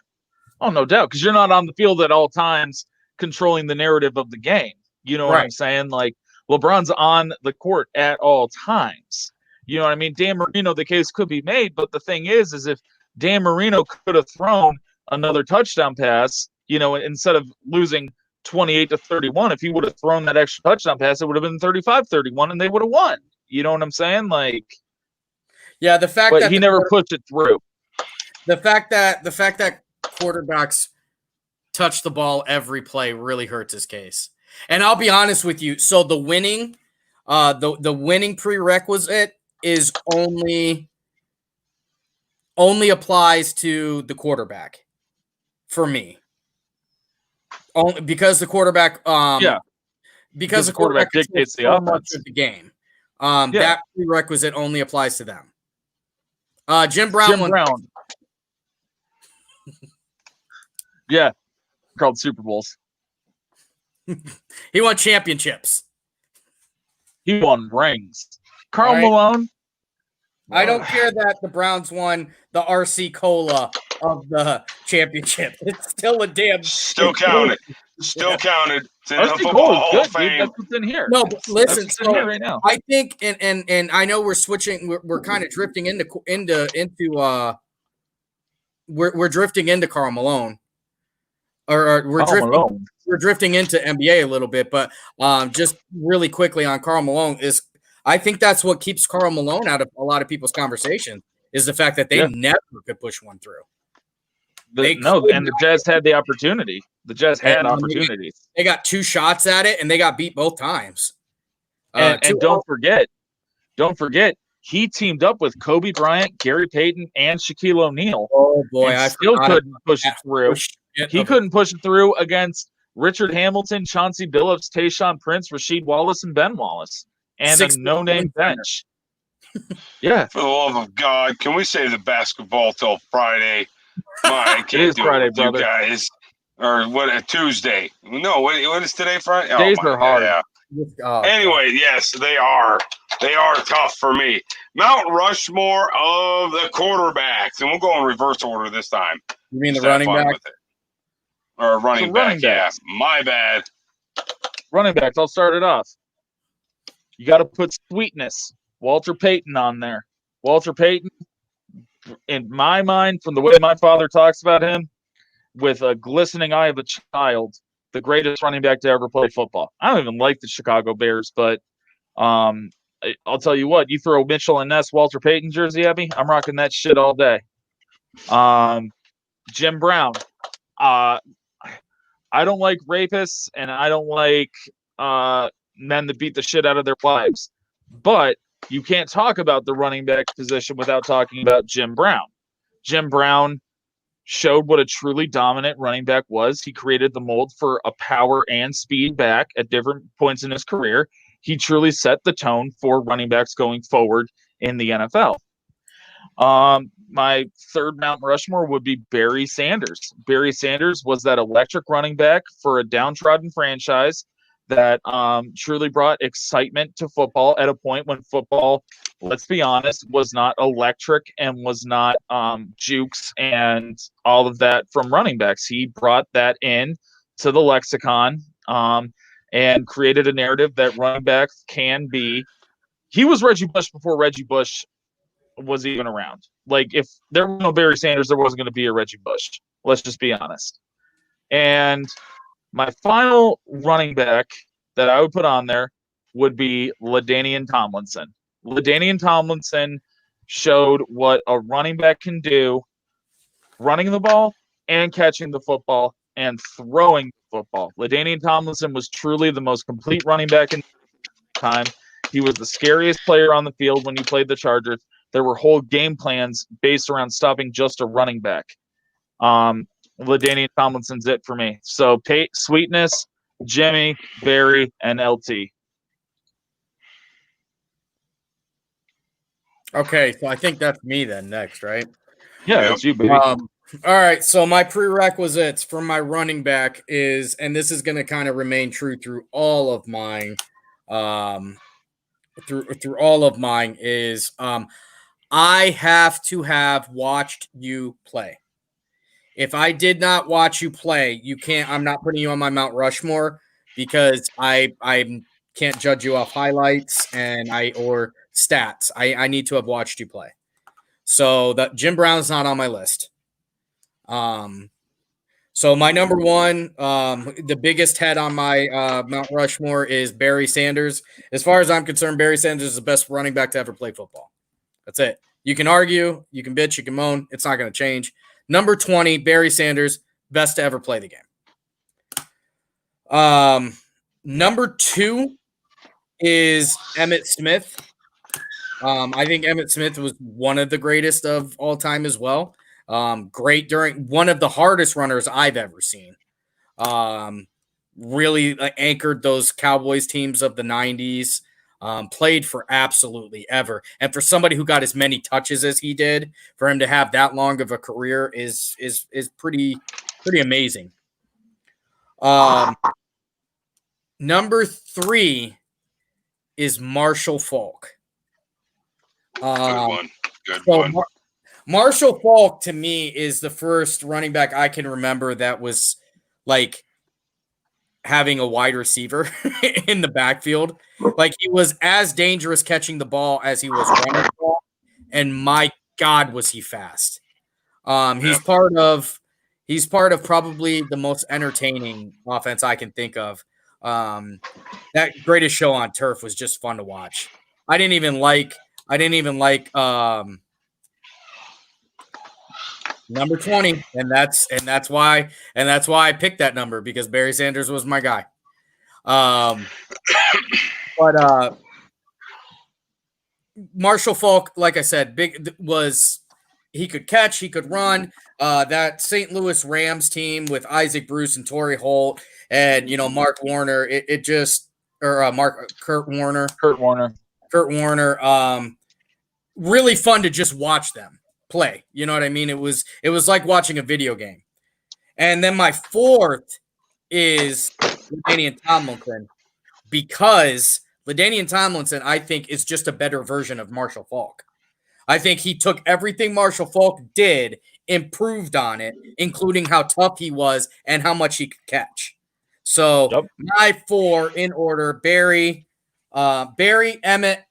Oh, no doubt, because you're not on the field at all times controlling the narrative of the game. You know what I'm saying? Like, LeBron's on the court at all times. You know what I mean? Dan Marino, the case could be made, but the thing is if Dan Marino could have thrown another touchdown pass, instead of losing 28-31, if he would have thrown that extra touchdown pass, it would have been 35-31 and they would have won. You know what I'm saying? Like, yeah, the fact but that he never pushed it through. The fact that quarterbacks touch the ball every play really hurts his case. And I'll be honest with you. So the winning prerequisite is only applies to the quarterback for me. Only because the quarterback because the quarterback dictates the offense of the game. That prerequisite only applies to them. Jim Brown. Yeah. Called Super Bowls. He won championships. He won rings. Karl Malone. I don't care that the Browns won the RC Cola of the championship. It's still a damn. Still counted. Still counted. It's in the RC Football Cola Hall good, of Fame. Dude. That's what's in here. No, but listen. So here right now. I think, and I know we're switching. We're kind of drifting into we're drifting into Karl Malone, or we're drifting into NBA a little bit. But just really quickly on Karl Malone is. I think that's what keeps Karl Malone out of a lot of people's conversation is the fact that they never could push one through. And the Jazz had the opportunity. The Jazz had opportunities. They got 2 shots at it, and they got beat both times. And don't forget, he teamed up with Kobe Bryant, Gary Payton, and Shaquille O'Neal. Oh boy, I still couldn't push it through. He couldn't push it through against Richard Hamilton, Chauncey Billups, Tayshaun Prince, Rasheed Wallace, and Ben Wallace. And a no-name bench. Yeah. For the love of God, can we save the basketball till Friday? I can't do Friday, it with brother. you guys. Or what? Tuesday? No. What is today? Friday? Days are hard. Yeah. Anyway, yes, they are. They are tough for me. Mount Rushmore of the quarterbacks, and we'll go in reverse order this time. You mean the running back? Or running back? Yeah. My bad. Running backs. I'll start it off. You got to put sweetness. Walter Payton on there. Walter Payton, in my mind, from the way my father talks about him, with a glistening eye of a child, the greatest running back to ever play football. I don't even like the Chicago Bears, but I'll tell you what, you throw Mitchell and Ness Walter Payton jersey at me, I'm rocking that shit all day. Jim Brown. I don't like rapists, and I don't like men that beat the shit out of their wives. But you can't talk about the running back position without talking about Jim Brown. Jim Brown showed what a truly dominant running back was. He created the mold for a power and speed back at different points in his career. He truly set the tone for running backs going forward in the NFL. My third Mount Rushmore would be Barry Sanders. Barry Sanders was that electric running back for a downtrodden franchise that truly brought excitement to football at a point when football, let's be honest, was not electric and was not jukes and all of that from running backs. He brought that in to the lexicon and created a narrative that running backs can be. He was Reggie Bush before Reggie Bush was even around. Like, if there was no Barry Sanders, there wasn't going to be a Reggie Bush. Let's just be honest. And My final running back that I would put on there would be Ladainian Tomlinson. Ladainian Tomlinson showed what a running back can do, running the ball and catching the football and throwing the football. Ladainian Tomlinson was truly the most complete running back in time. He was the scariest player on the field when you played the Chargers. There were whole game plans based around stopping just a running back. Ladainian Tomlinson's it for me. So Sweetness, Jimmy, Barry, and LT. Okay, so I think that's me then next, right? Yeah, that's you, baby. All right, so my prerequisites for my running back is, and this is going to kind of remain true through all of mine, through all of mine is I have to have watched you play. If I did not watch you play, you can't. I'm not putting you on my Mount Rushmore because I can't judge you off highlights or stats. I need to have watched you play. So that Jim Brown's not on my list. So my number one, the biggest head on my Mount Rushmore is Barry Sanders. As far as I'm concerned, Barry Sanders is the best running back to ever play football. That's it. You can argue, you can bitch, you can moan. It's not going to change. Number 20, Barry Sanders, best to ever play the game. Number 2 is Emmitt Smith. I think Emmitt Smith was one of the greatest of all time as well. Great during one of the hardest runners I've ever seen. Really anchored those Cowboys teams of the 90s. Played for absolutely ever. And for somebody who got as many touches as he did, for him to have that long of a career is pretty amazing. Number 3 is Marshall Faulk. Good one. Marshall Faulk to me is the first running back I can remember that was like having a wide receiver in the backfield. Like he was as dangerous catching the ball as he was running the ball. And my God, was he fast. He's part of probably the most entertaining offense I can think of. That Greatest Show on Turf was just fun to watch. I didn't even like number 20, and that's why I picked that number, because Barry Sanders was my guy. But Marshall Faulk, like I said, he could catch, he could run. That St. Louis Rams team with Isaac Bruce and Torrey Holt and Mark Warner, Kurt Warner. Really fun to just watch them play. You know what I mean? It was like watching a video game. And then my 4th is Ladainian Tomlinson, because Ladainian Tomlinson, I think, is just a better version of Marshall Faulk. I think he took everything Marshall Faulk did, improved on it, including how tough he was and how much he could catch. So my 4 in order: Barry, Emmitt,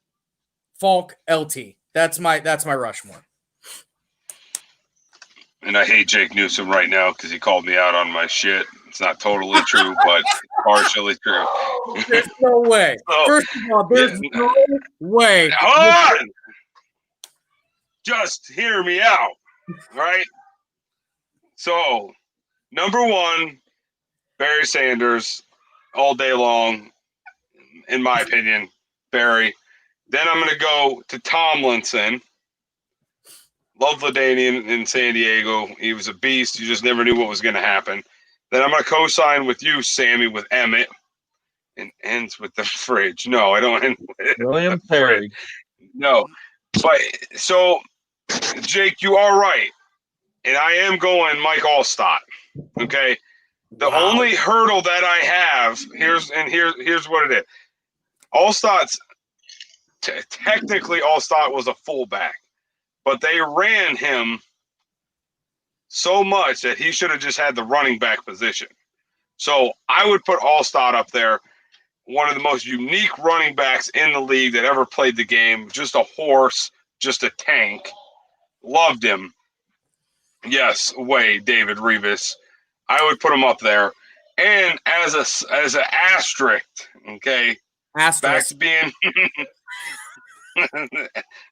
Faulk, LT. That's my Rushmore. And I hate Jake Newsom right now because he called me out on my shit. It's not totally true, but partially true. There's no way. First of all, there's no way. Hold on! Just hear me out, right? So, number 1, Barry Sanders, all day long, in my opinion, Barry. Then I'm going to go to Tomlinson. Love Ladainian in San Diego. He was a beast. You just never knew what was going to happen. Then I'm going to co-sign with you, Sammy, with Emmitt. And ends with the fridge. No, I don't end with William Perry. No. But so, Jake, you are right. And I am going Mike Allstott. Okay? The only hurdle that I have, here's what it is. Allstott's technically Allstott was a fullback, but they ran him so much that he should have just had the running back position. So I would put Allstott up there, one of the most unique running backs in the league that ever played the game. Just a horse, just a tank. Loved him. Yes, David Revis. I would put him up there. And as an asterisk, okay, back Asterisk. to being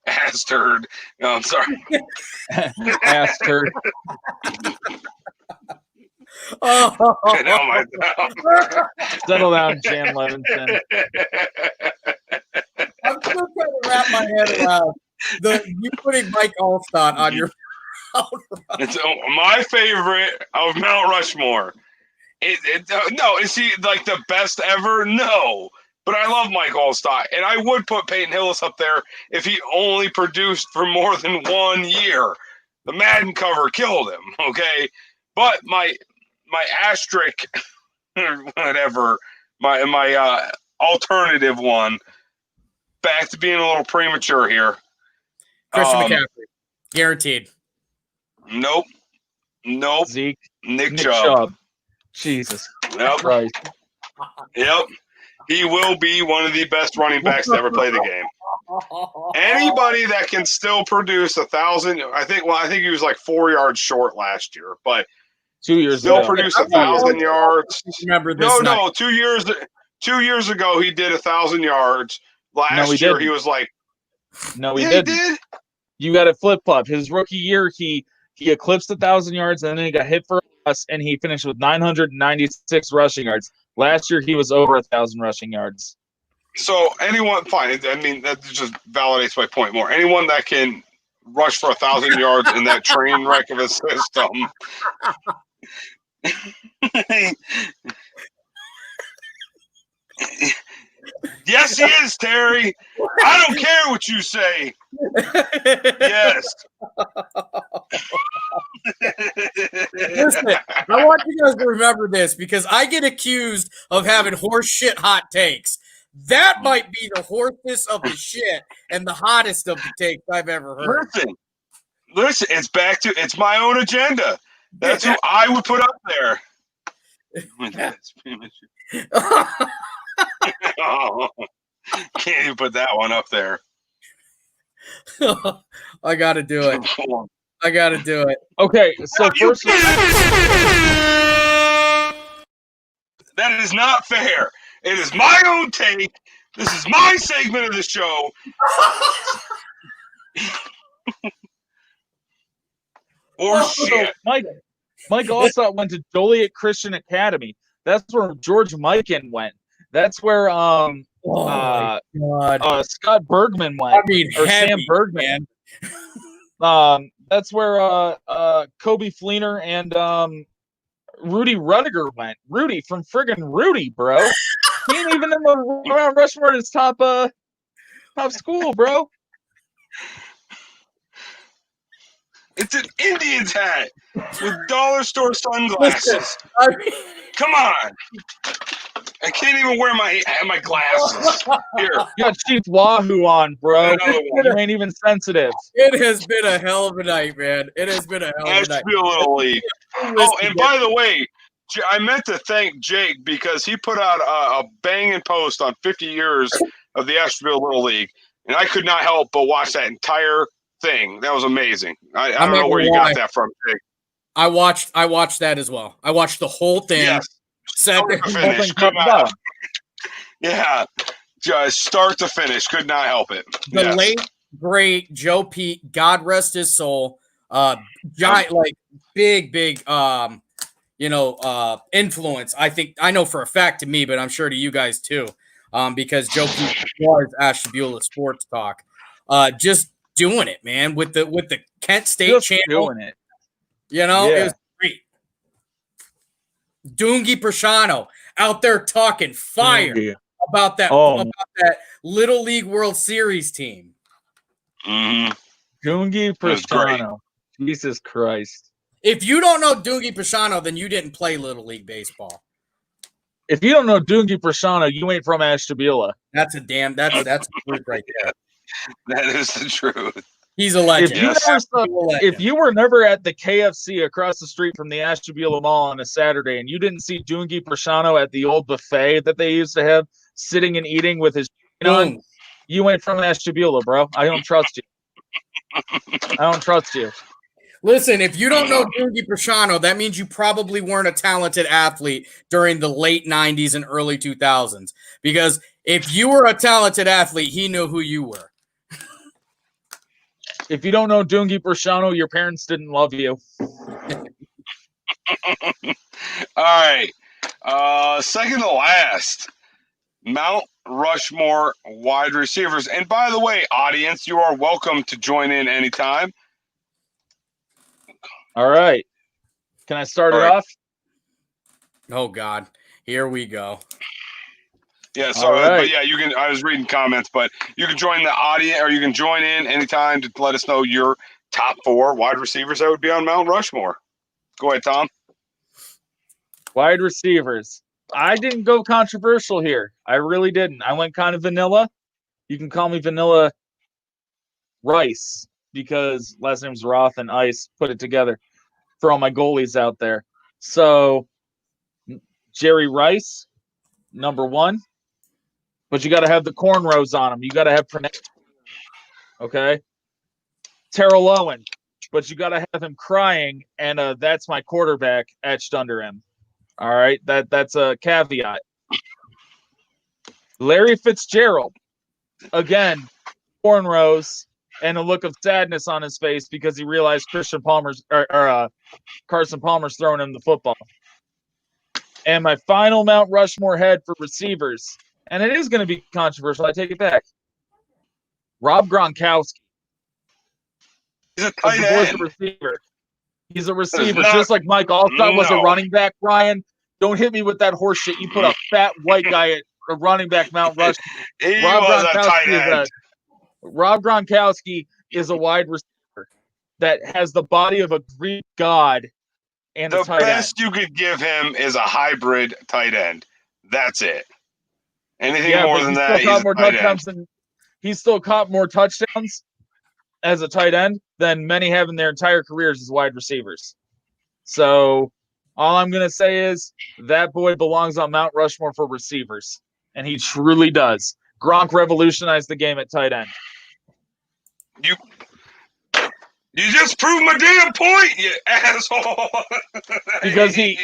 asturd. No, I'm sorry. Asked her. Oh my God. Settle down, Jan Levinson. I'm still trying to wrap my head around you putting Mike Allstott on your It's my favorite of Mount Rushmore. No, is he like the best ever? No. But I love Mike Allstott, and I would put Peyton Hillis up there if he only produced for more than 1 year. The Madden cover killed him, okay? But my asterisk, or whatever, my alternative one, back to being a little premature here. Christian McCaffrey. Guaranteed. Nope. Zeke. Nick Chubb. Jesus Yep. Christ. Yep. He will be one of the best running backs to ever play the game. Anybody that can still produce 1,000, I think he was like 4 yards short last year, but 2 years still ago. produce 1,000 yards. Remember this? No. 2 years ago he did 1,000 yards. Last year he was like, no, he yeah, didn't. He did. You got to flip flop. His rookie year, he eclipsed 1,000 yards, and then he got hit for us, and he finished with 996 rushing yards. Last year, he was over 1,000 rushing yards. So anyone, fine. I mean, that just validates my point more. Anyone that can rush for 1,000 yards in that train wreck of a system. Yes, he is, Terry. I don't care what you say. Yes. Listen, I want you guys to remember this because I get accused of having horse shit hot takes. That might be the horsest of the shit and the hottest of the takes I've ever heard. Listen, it's my own agenda. That's who I would put up there. Oh, can't even put that one up there. I got to do it. I got to do it. Okay, so first, that is not fair. It is my own take. This is my segment of the show. Or shit. Mike also went to Joliet Christian Academy. That's where George Mikan went. That's where Scott Bergman went. I mean, or heavy, Sam Bergman. That's where Kobe Fleener and Rudy Rudiger went. Rudy from friggin' Rudy, bro. He ain't even in the Mount Rushmore is top school, bro. It's an Indians hat with dollar store sunglasses. Listen, I mean, come on. I can't even wear my glasses. Here. You got Chief Wahoo on, bro. You ain't even sensitive. It has been a hell of a night, man. It has been a hell of a night. Asheville Little League. Oh, and by the way, I meant to thank Jake because he put out a banging post on 50 years of the Asheville Little League, and I could not help but watch that entire thing. That was amazing. I don't know where you got that from, Jake. I watched that as well. I watched the whole thing. Yes. Start to finish. Yeah. Just start to finish. Could not help it. The late, great Joe Pete, God rest his soul. Giant, like big, influence. I know for a fact to me, but I'm sure to you guys too. Because Joe Pete was Ashtabula Sports Talk. Just doing it, man, with the Kent State just channel. Doing it. It was great. Dungi Prashano out there talking fire about that Little League World Series team. Mm-hmm. Dungi Prashano. Jesus Christ. If you don't know Dungi Prashano, then you didn't play Little League baseball. If you don't know Dungi Prashano, you ain't from Ashtabula. That's a truth right there. That is the truth. He's a legend. If you were never at the KFC across the street from the Ashtabula Mall on a Saturday and you didn't see Dungi Prashano at the old buffet that they used to have sitting and eating with his on, you ain't from Ashtabula, bro. I don't trust you. Listen, if you don't know Doogie Prashano, that means you probably weren't a talented athlete during the late 90s and early 2000s. Because if you were a talented athlete, he knew who you were. If you don't know Doogie Prashano, your parents didn't love you. All right. Second to last, Mount Rushmore wide receivers. And by the way, audience, you are welcome to join in anytime. All right. Can I start it off? Oh, God. Here we go. Yeah, sorry. All right. But yeah, you can. I was reading comments, but you can join the audience or you can join in anytime to let us know your top 4 wide receivers that would be on Mount Rushmore. Go ahead, Tom. Wide receivers. I didn't go controversial here. I really didn't. I went kind of vanilla. You can call me Vanilla Rice because last name's Roth and Ice put it together for all my goalies out there. So Jerry Rice, number 1. But you got to have the cornrows on him. You got to have okay. Terrell Owen, but you got to have him crying, and that's my quarterback etched under him. All right, that's a caveat. Larry Fitzgerald, again, cornrows and a look of sadness on his face because he realized Carson Palmer's throwing him the football. And my final Mount Rushmore head for receivers, and it is going to be controversial. I take it back. Rob Gronkowski. He's a tight end. Receiver. He's a receiver, just like Mike Allstott was a running back. Ryan, don't hit me with that horse shit. You put a fat white guy at a running back Mount Rushmore. Rob Gronkowski is a wide receiver that has the body of a Greek god and a tight end. The best you could give him is a hybrid tight end. That's it. Anything more than that, he's a tight end. He's still caught more touchdowns as a tight end than many have in their entire careers as wide receivers. So all I'm going to say is that boy belongs on Mount Rushmore for receivers, and he truly does. Gronk revolutionized the game at tight end. You just proved my damn point, you asshole. Because he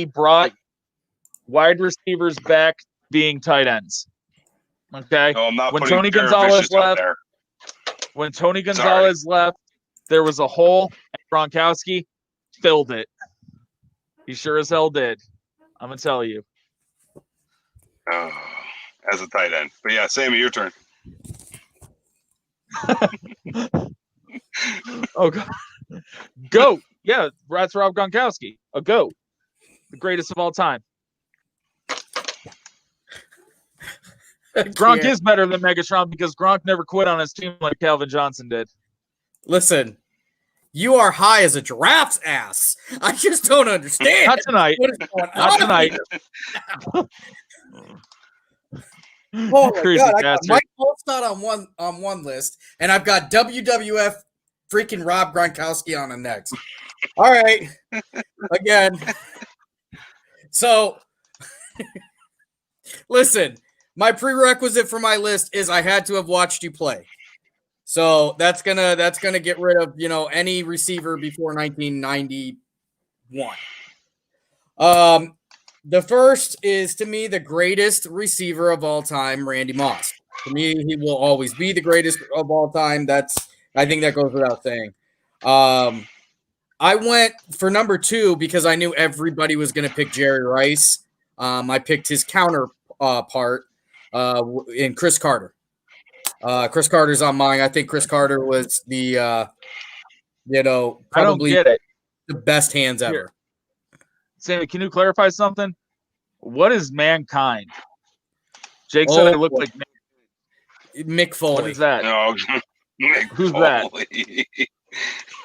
brought wide receivers back being tight ends. Okay. No, I'm not when putting Tony Gonzalez left, there. When Tony Gonzalez left, there was a hole, and Gronkowski filled it. He sure as hell did. I'm gonna tell you. As a tight end, but yeah, Sammy, your turn. Oh God, GOAT. Yeah, that's Rob Gronkowski, a GOAT, the greatest of all time. Gronk is better than Megatron because Gronk never quit on his team like Calvin Johnson did. Listen, you are high as a giraffe's ass. I just don't understand. Not tonight. What is going Not on tonight. Oh my God! I got Mike Allstott on one list, and I've got WWF freaking Rob Gronkowski on the next. All right, again. So, listen. My prerequisite for my list is I had to have watched you play. So that's gonna get rid of any receiver before 1991. The first is to me the greatest receiver of all time, Randy Moss. To me, he will always be the greatest of all time. I think that goes without saying. I went for number 2 because I knew everybody was going to pick Jerry Rice. I picked his counterpart. In Chris Carter. Chris Carter's on mine. I think Chris Carter was the probably the best hands ever. Here. Sammy, can you clarify something? What is mankind? Jake said I look like Mick Foley. What is that? No, Who's that?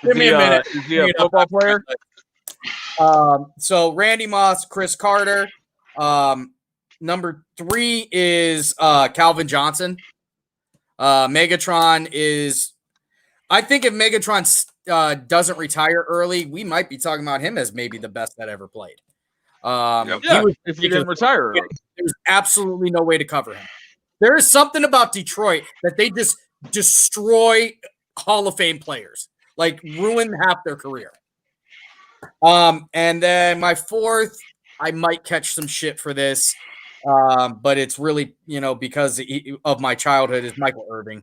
Give me a minute. Is he a football player? So Randy Moss, Chris Carter. Number 3 is Calvin Johnson. Megatron is, I think if Megatron doesn't retire early, we might be talking about him as maybe the best that ever played. If he didn't retire early. There's absolutely no way to cover him. There is something about Detroit that they just destroy Hall of Fame players. like ruin half their career. And then my fourth, I might catch some shit for this, but it's really, because of my childhood, is Michael Irvin.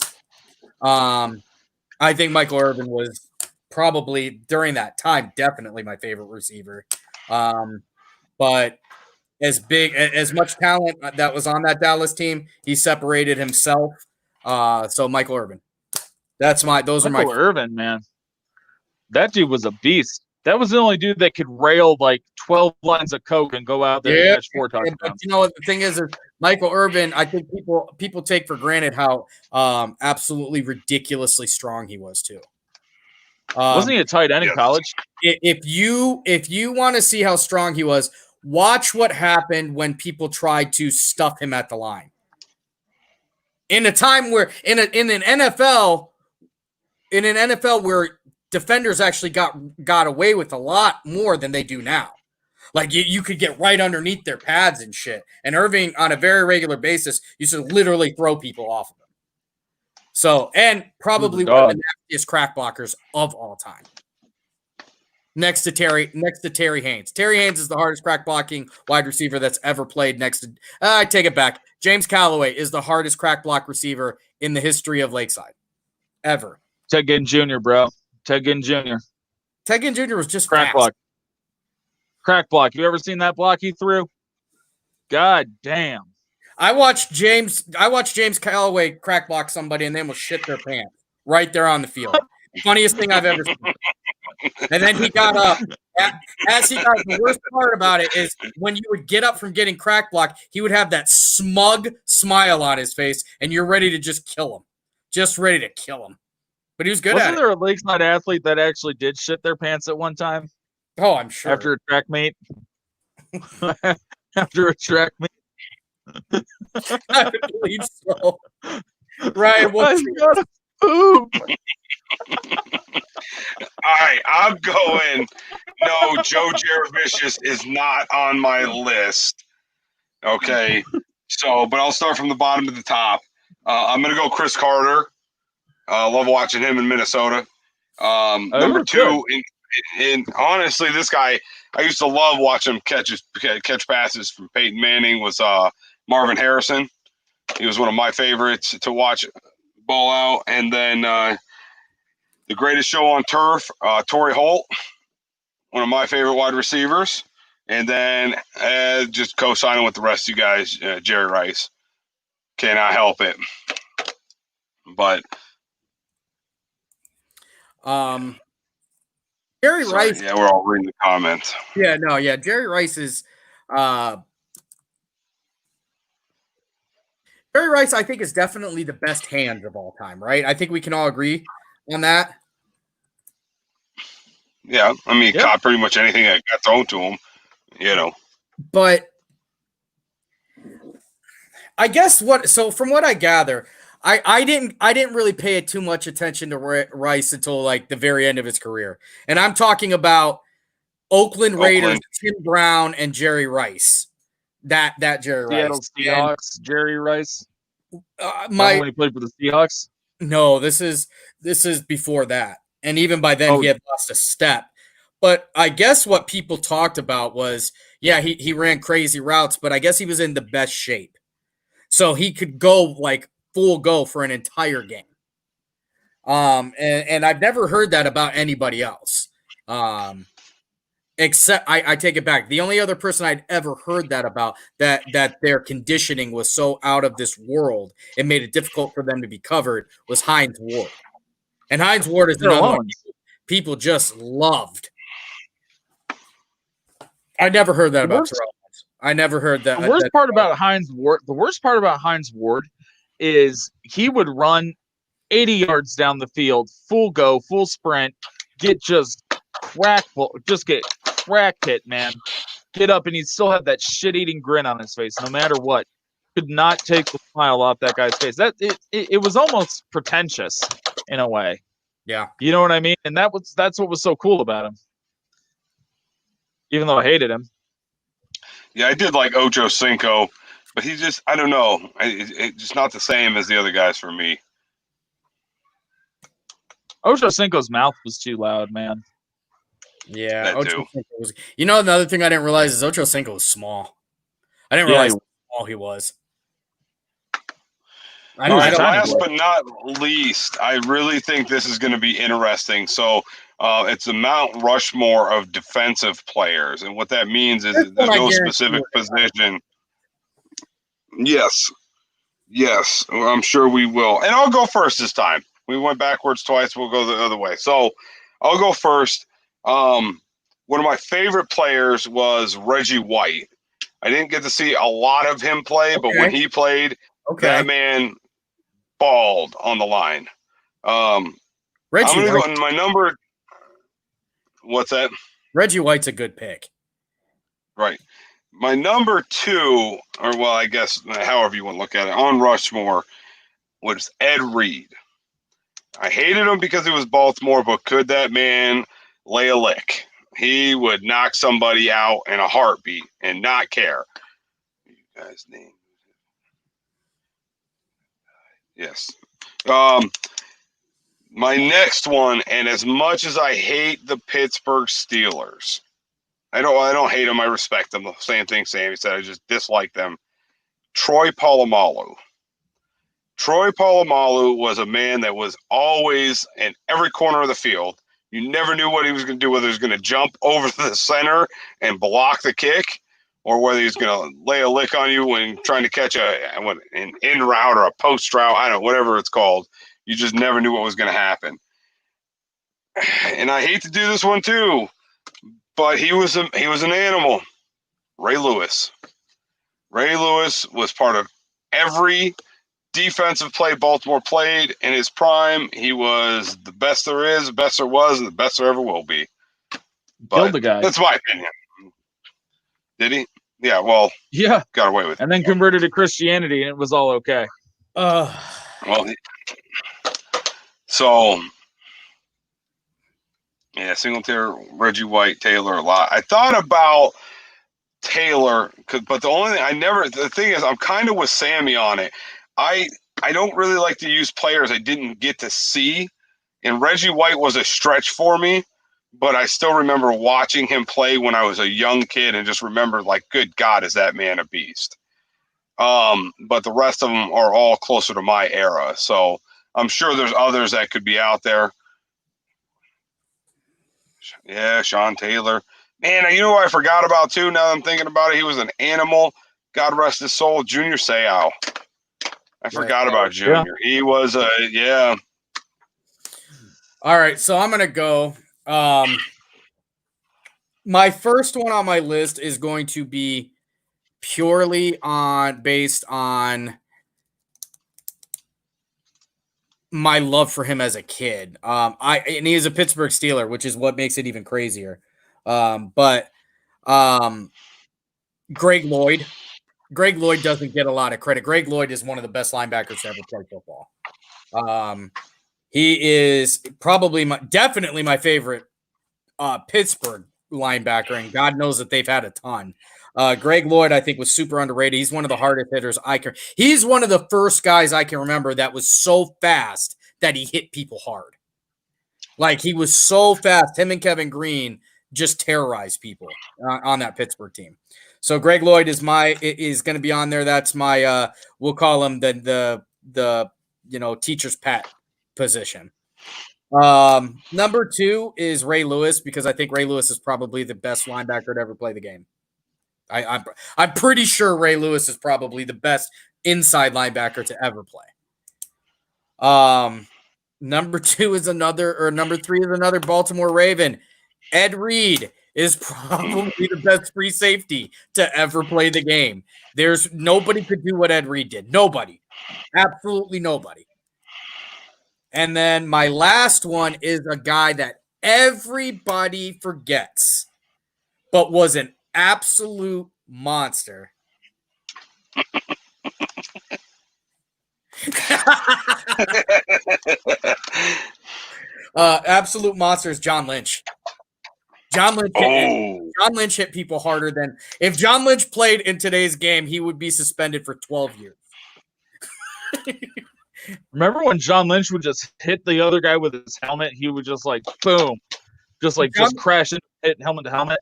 I think Michael Irvin was probably during that time definitely my favorite receiver. But as much talent that was on that Dallas team, he separated himself. So Michael Irvin. Those are my Michael Irvin, man. That dude was a beast. That was the only dude that could rail like 12 lines of coke and go out there and catch 4 touchdowns. But the thing is Michael Irvin, I think people take for granted how absolutely ridiculously strong he was too. Wasn't he a tight end in college? If you want to see how strong he was, watch what happened when people tried to stuff him at the line. In a time where in an NFL where defenders actually got away with a lot more than they do now. Like you could get right underneath their pads and shit. And Irving, on a very regular basis, used to literally throw people off of him. So, and probably one of the nastiest crack blockers of all time. Next to Terry Haynes. Terry Haynes is the hardest crack blocking wide receiver that's ever played next to I take it back. James Callaway is the hardest crack block receiver in the history of Lakeside. Ever. Ted Ginn Jr., bro. Ted Ginn Jr. Ted Ginn Jr. was just crack fast. block. Crack block. You ever seen that block he threw? God damn. I watched James Callaway crack block somebody and they almost shit their pants right there on the field. Funniest thing I've ever seen. And then he got up. As he got, the worst part about it is when you would get up from getting crack blocked, he would have that smug smile on his face, and you're ready to just kill him. Just ready to kill him. But he was good at it. Wasn't there a Lakeside athlete that actually did shit their pants at one time? Oh, I'm sure. After a track meet? After a track meet? I believe so. Ryan, what's got a poop? All right, I'm going. No, Joe Jaravicius is not on my list. Okay, but I'll start from the bottom to the top. I'm going to go Chris Carter. Love watching him in Minnesota. Number two, and honestly, this guy, I used to love watching him catch passes from Peyton Manning, was Marvin Harrison. He was one of my favorites to watch ball out. And then the greatest show on turf, Torrey Holt, one of my favorite wide receivers. And then just co-signing with the rest of you guys, Jerry Rice. Cannot help it. But Jerry Rice. Yeah, we're all reading the comments. Yeah, no, yeah. Jerry Rice is Jerry Rice, I think, is definitely the best hands of all time, right? I think we can all agree on that. Yeah, I mean, he caught pretty much anything that got thrown to him, But I guess from what I gather, I didn't really pay too much attention to Rice until like the very end of his career. And I'm talking about Oakland Raiders, Tim Brown, and Jerry Rice. That Jerry Rice. Seattle Seahawks, Jerry Rice. When he played for the Seahawks? No, this is before that. And even by then he had lost a step. But I guess what people talked about was, he ran crazy routes, but I guess he was in the best shape. So he could go like full go for an entire game. And I've never heard that about anybody else. Except I take it back. The only other person I'd ever heard that about, that their conditioning was so out of this world, it made it difficult for them to be covered, was Hines Ward. And Hines Ward is another one people just loved. I never heard that about Terrell. I never heard that. The worst part about Hines Ward is he would run 80 yards down the field, full go, full sprint, get crack hit, man. Get up, and he still had that shit-eating grin on his face, no matter what. Could not take the smile off that guy's face. It was almost pretentious in a way. Yeah, you know what I mean. And that's what was so cool about him. Even though I hated him. Yeah, I did like Ocho Cinco, but he just, I don't know. It's just not the same as the other guys for me. Ochocinco's mouth was too loud, man. Yeah, That too. Ochocinco was. You know, another thing I didn't realize is Ochocinco was small. I didn't realize how small he was. All right, last but not least, I really think this is going to be interesting. So it's the Mount Rushmore of defensive players. And what that means is there's no specific position. Yes. Yes, I'm sure we will. And I'll go first this time. We went backwards twice. We'll go the other way. So I'll go first. One of my favorite players was Reggie White. I didn't get to see a lot of him play, but when he played, that man balled on the line. Reggie I'm going to White. go in my number. What's that? Reggie White's a good pick. Right. My number 2, or well, I guess however you want to look at it, on Rushmore was Ed Reed. I hated him because he was Baltimore, but could that man lay a lick? He would knock somebody out in a heartbeat and not care. You guys' name? Yes. My next one, and as much as I hate the Pittsburgh Steelers, I don't hate them. I respect them. The same thing Sammy said. I just dislike them. Troy Polamalu. Troy Polamalu was a man that was always in every corner of the field. You never knew what he was going to do, whether he was going to jump over the center and block the kick, or whether he's going to lay a lick on you when trying to catch an in route or a post route. I don't know, whatever it's called. You just never knew what was going to happen. And I hate to do this one too, but he was an animal. Ray Lewis. Ray Lewis was part of every defensive play Baltimore played in his prime. He was the best there is, the best there was, and the best there ever will be. But killed the guy. That's my opinion. Did he? Yeah, well, got away with it. And then converted to Christianity, and it was all okay. Well, so yeah, Singletary, Reggie White, Taylor a lot. I thought about Taylor, but the thing is, I'm kind of with Sammy on it. I don't really like to use players I didn't get to see, and Reggie White was a stretch for me, but I still remember watching him play when I was a young kid and just remember, like, good God, is that man a beast? But the rest of them are all closer to my era, so I'm sure there's others that could be out there. Yeah, Sean Taylor. Man, you know what I forgot about, too, now that I'm thinking about it? He was an animal. God rest his soul, Junior Seau. I forgot about Junior. He was yeah. All right, so I'm going to go. My first one on my list is going to be purely based on my love for him as a kid. And he is a Pittsburgh Steeler, which is what makes it even crazier. But Greg Lloyd. Greg Lloyd doesn't get a lot of credit. Greg Lloyd is one of the best linebackers to ever play football. He is definitely my favorite Pittsburgh linebacker, and God knows that they've had a ton. Greg Lloyd, I think, was super underrated. He's one of the hardest hitters he's one of the first guys I can remember that was so fast that he hit people hard. Like, he was so fast. Him and Kevin Green just terrorized people on that Pittsburgh team. So Greg Lloyd is going to be on there. That's my we'll call him the teacher's pet position. Number 2 is Ray Lewis, because I think Ray Lewis is probably the best linebacker to ever play the game. I'm pretty sure Ray Lewis is probably the best inside linebacker to ever play. Number 3 is another Baltimore Raven. Ed Reed is probably the best free safety to ever play the game. There's nobody could do what Ed Reed did. Nobody. Absolutely nobody. And then my last one is a guy that everybody forgets, but was an absolute monster. Absolute monster is John Lynch. John Lynch hit people harder than if John Lynch played in today's game, he would be suspended for 12 years. Remember when John Lynch would just hit the other guy with his helmet? He would just like boom, just crash and hit helmet to helmet.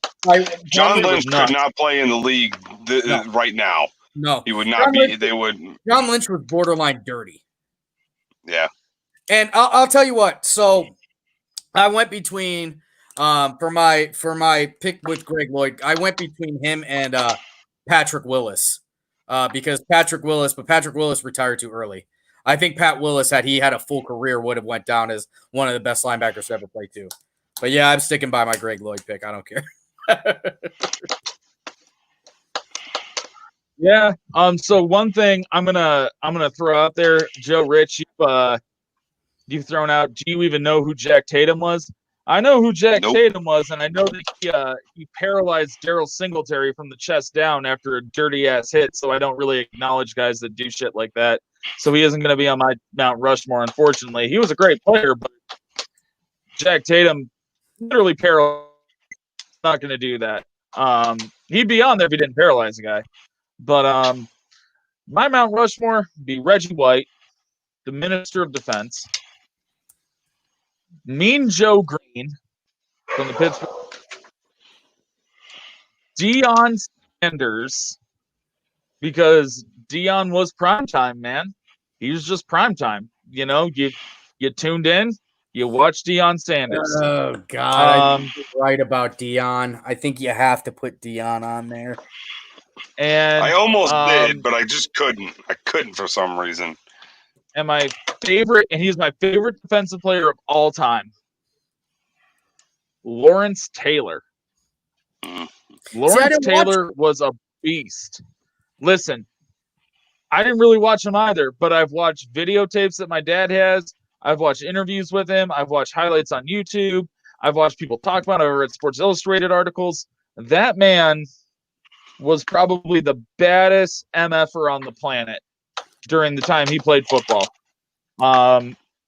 John Lynch could not play in the league right now. No, he would not be. They would. John Lynch was borderline dirty. Yeah, and I'll tell you what. So I went between for my pick with Greg Lloyd. I went between him and Patrick Willis because Patrick Willis retired too early. I think Pat Willis, had he had a full career, would have went down as one of the best linebackers to ever play too. But yeah, I'm sticking by my Greg Lloyd pick. I don't care. Yeah. So one thing I'm gonna throw out there, Joe Rich, you've thrown out. Do you even know who Jack Tatum was? I know who Jack Tatum was, and I know that he paralyzed Daryl Singletary from the chest down after a dirty ass hit. So I don't really acknowledge guys that do shit like that. So he isn't going to be on my Mount Rushmore, unfortunately. He was a great player, but Jack Tatum literally paralyzed. Not going to do that. He'd be on there if he didn't paralyze the guy. But my Mount Rushmore would be Reggie White, the Minister of Defense, Mean Joe Green from the Pittsburgh, Deion Sanders, because Deion was primetime, man. He was just primetime. You know, you tuned in, you watched Deion Sanders. Oh, God. I think you're right about Deion. I think you have to put Deion on there. And I almost did, but I just couldn't. I couldn't for some reason. And my favorite, and he's my favorite defensive player of all time, Lawrence Taylor. Lawrence Taylor was a beast. Listen, I didn't really watch him either, but I've watched videotapes that my dad has. I've watched interviews with him. I've watched highlights on YouTube. I've watched people talk about it. I've read Sports Illustrated articles. That man was probably the baddest MFer on the planet during the time he played football.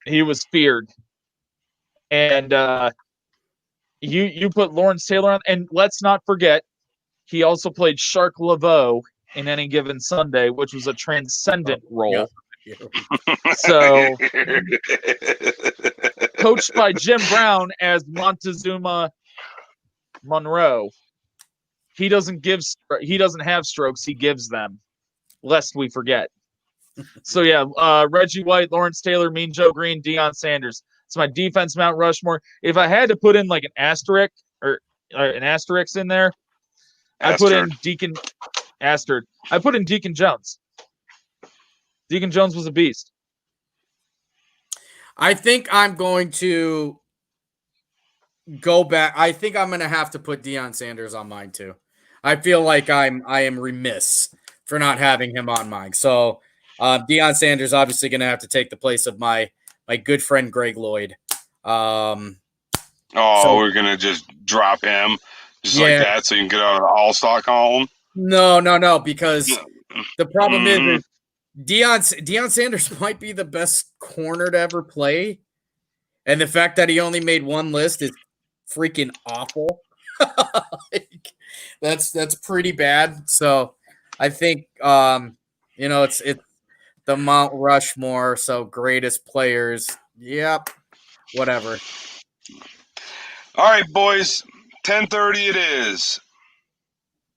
He was feared. And you put Lawrence Taylor on, and let's not forget, he also played Shark Laveau in Any Given Sunday, which was a transcendent role. Yeah. So, coached by Jim Brown as Montezuma Monroe. He doesn't have strokes, he gives them, lest we forget. So yeah, Reggie White, Lawrence Taylor, Mean Joe Green, Deion Sanders. It's my defense Mount Rushmore. If I had to put in like an asterisk or an asterisk in there, I put in Deacon Jones. Deacon Jones was a beast. I think I'm going to go back. I think I'm going to have to put Deion Sanders on mine too. I feel like I am remiss for not having him on mine. So Deion Sanders obviously going to have to take the place of my good friend Greg Lloyd. We're going to just drop him just like that so you can get out of the all-star column? No, because the problem is Deion Sanders might be the best corner to ever play. And the fact that he only made one list is freaking awful. That's pretty bad. So I think it's the Mount Rushmore. So greatest players. Yep. Whatever. All right, boys. 10:30 it is.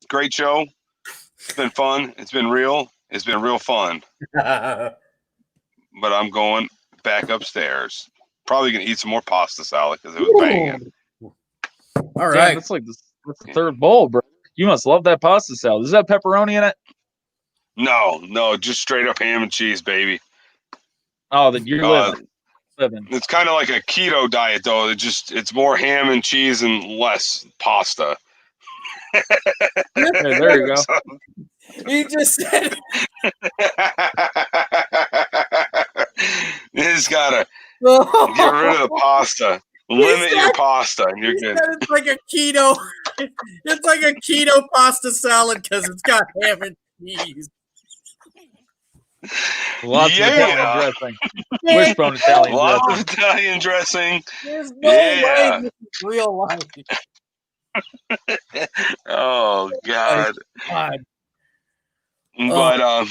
Great show. It's been fun. It's been real. It's been real fun. But I'm going back upstairs. Probably going to eat some more pasta salad because it was banging. All right. That's like the third bowl, bro. You must love that pasta salad. Does that have pepperoni in it? No, just straight up ham and cheese, baby. Oh, then you're living. It's kind of like a keto diet, though. It's more ham and cheese and less pasta. Hey, there you go. He just said you just gotta get rid of the pasta. Limit your pasta, and you're good. It's like a keto. It's like a keto pasta salad because it's got ham and cheese. Lots of Italian dressing. Wishbone Italian Lots dressing. of Italian dressing. There's no way this is real life. Oh God. God. But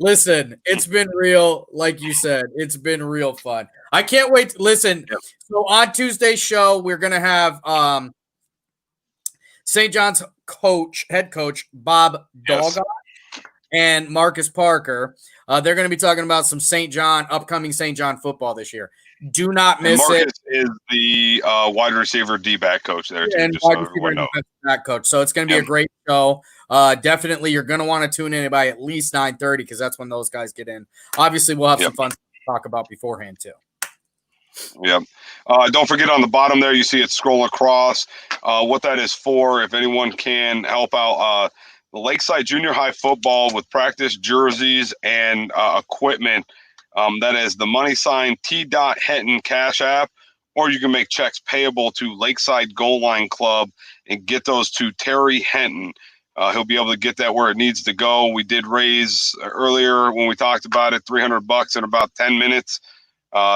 Listen, it's been real. Like you said, it's been real fun. I can't wait. Listen, so on Tuesday's show, we're going to have St. John's head coach, Bob Doggett and Marcus Parker. They're going to be talking about some upcoming St. John football this year. Do not miss Marcus it. is the wide receiver D-back coach there, too. And Just so wide receiver everyone knows. back coach. So it's going to be a great show. Definitely, you're going to want to tune in by at least 9:30 because that's when those guys get in. Obviously, we'll have some fun to talk about beforehand, too. Yep. Don't forget on the bottom there, you see it scroll across. What that is for, if anyone can help out, the Lakeside Junior High football with practice jerseys and equipment. That is the money sign T. Henton Cash App, or you can make checks payable to Lakeside Goal Line Club and get those to Terry Henton. He'll be able to get that where it needs to go. We did raise earlier when we talked about it $300 in about 10 minutes.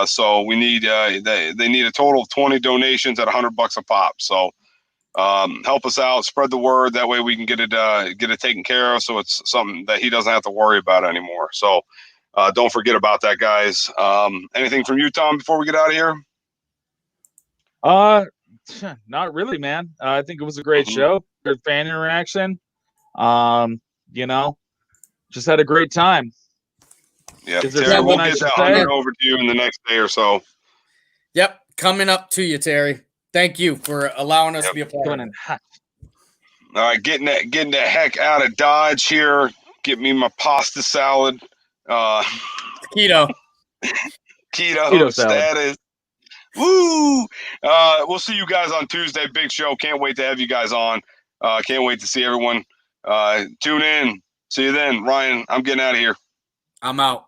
So we need they need a total of 20 donations at $100 a pop. So help us out, spread the word. That way we can get it taken care of. So it's something that he doesn't have to worry about anymore. So don't forget about that, guys. Anything from you, Tom, before we get out of here? Not really, man. I think it was a great show. Good fan interaction. Just had a great time. Yeah, Is there Terry, we'll something I get should that say? 100 over to you in the next day or so. Yep, coming up to you, Terry. Thank you for allowing us to be a part of it. All right, getting the heck out of Dodge here. Get me my pasta salad. Keto Keto status. Woo! We'll see you guys on Tuesday. Big show. Can't wait to have you guys on. Can't wait to see everyone. Tune in. See you then. Ryan, I'm getting out of here. I'm out.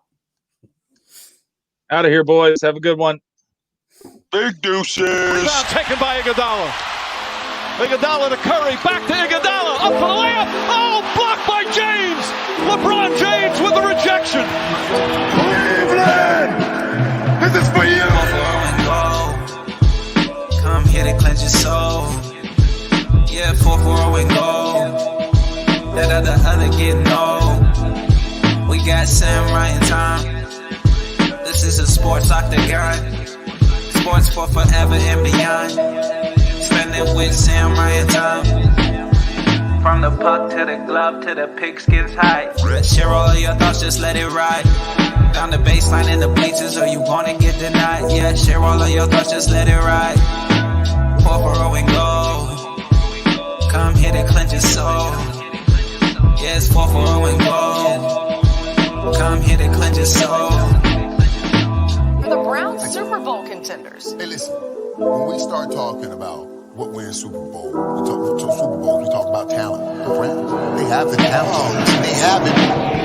Out of here, boys. Have a good one. Big deuces. Rebound taken by Iguodala. Iguodala to Curry. Back to Iguodala. Up for the layup. Oh, blocked by James. LeBron James with the rejection. Cleveland! This is for you! Come here to cleanse your soul. Yeah, 4-4 and go. That other getting old. We got Sam right in time. This is a sports octagon. Sports for forever and beyond. Spend it with Sam right in time. From the puck to the glove to the pigskins high. Share all of your thoughts, just let it ride. Down the baseline in the bleachers, or you wanna get denied. Yeah, share all of your thoughts, just let it ride. 4-4 and go. Come here to cleanse your soul. Yeah, it's 4-4 and go. Come here to cleanse your soul. The Browns Super Bowl contenders. Hey, listen, when we start talking about what wins Super Bowl, we talk about talent. The Browns, they have the talent. They have it.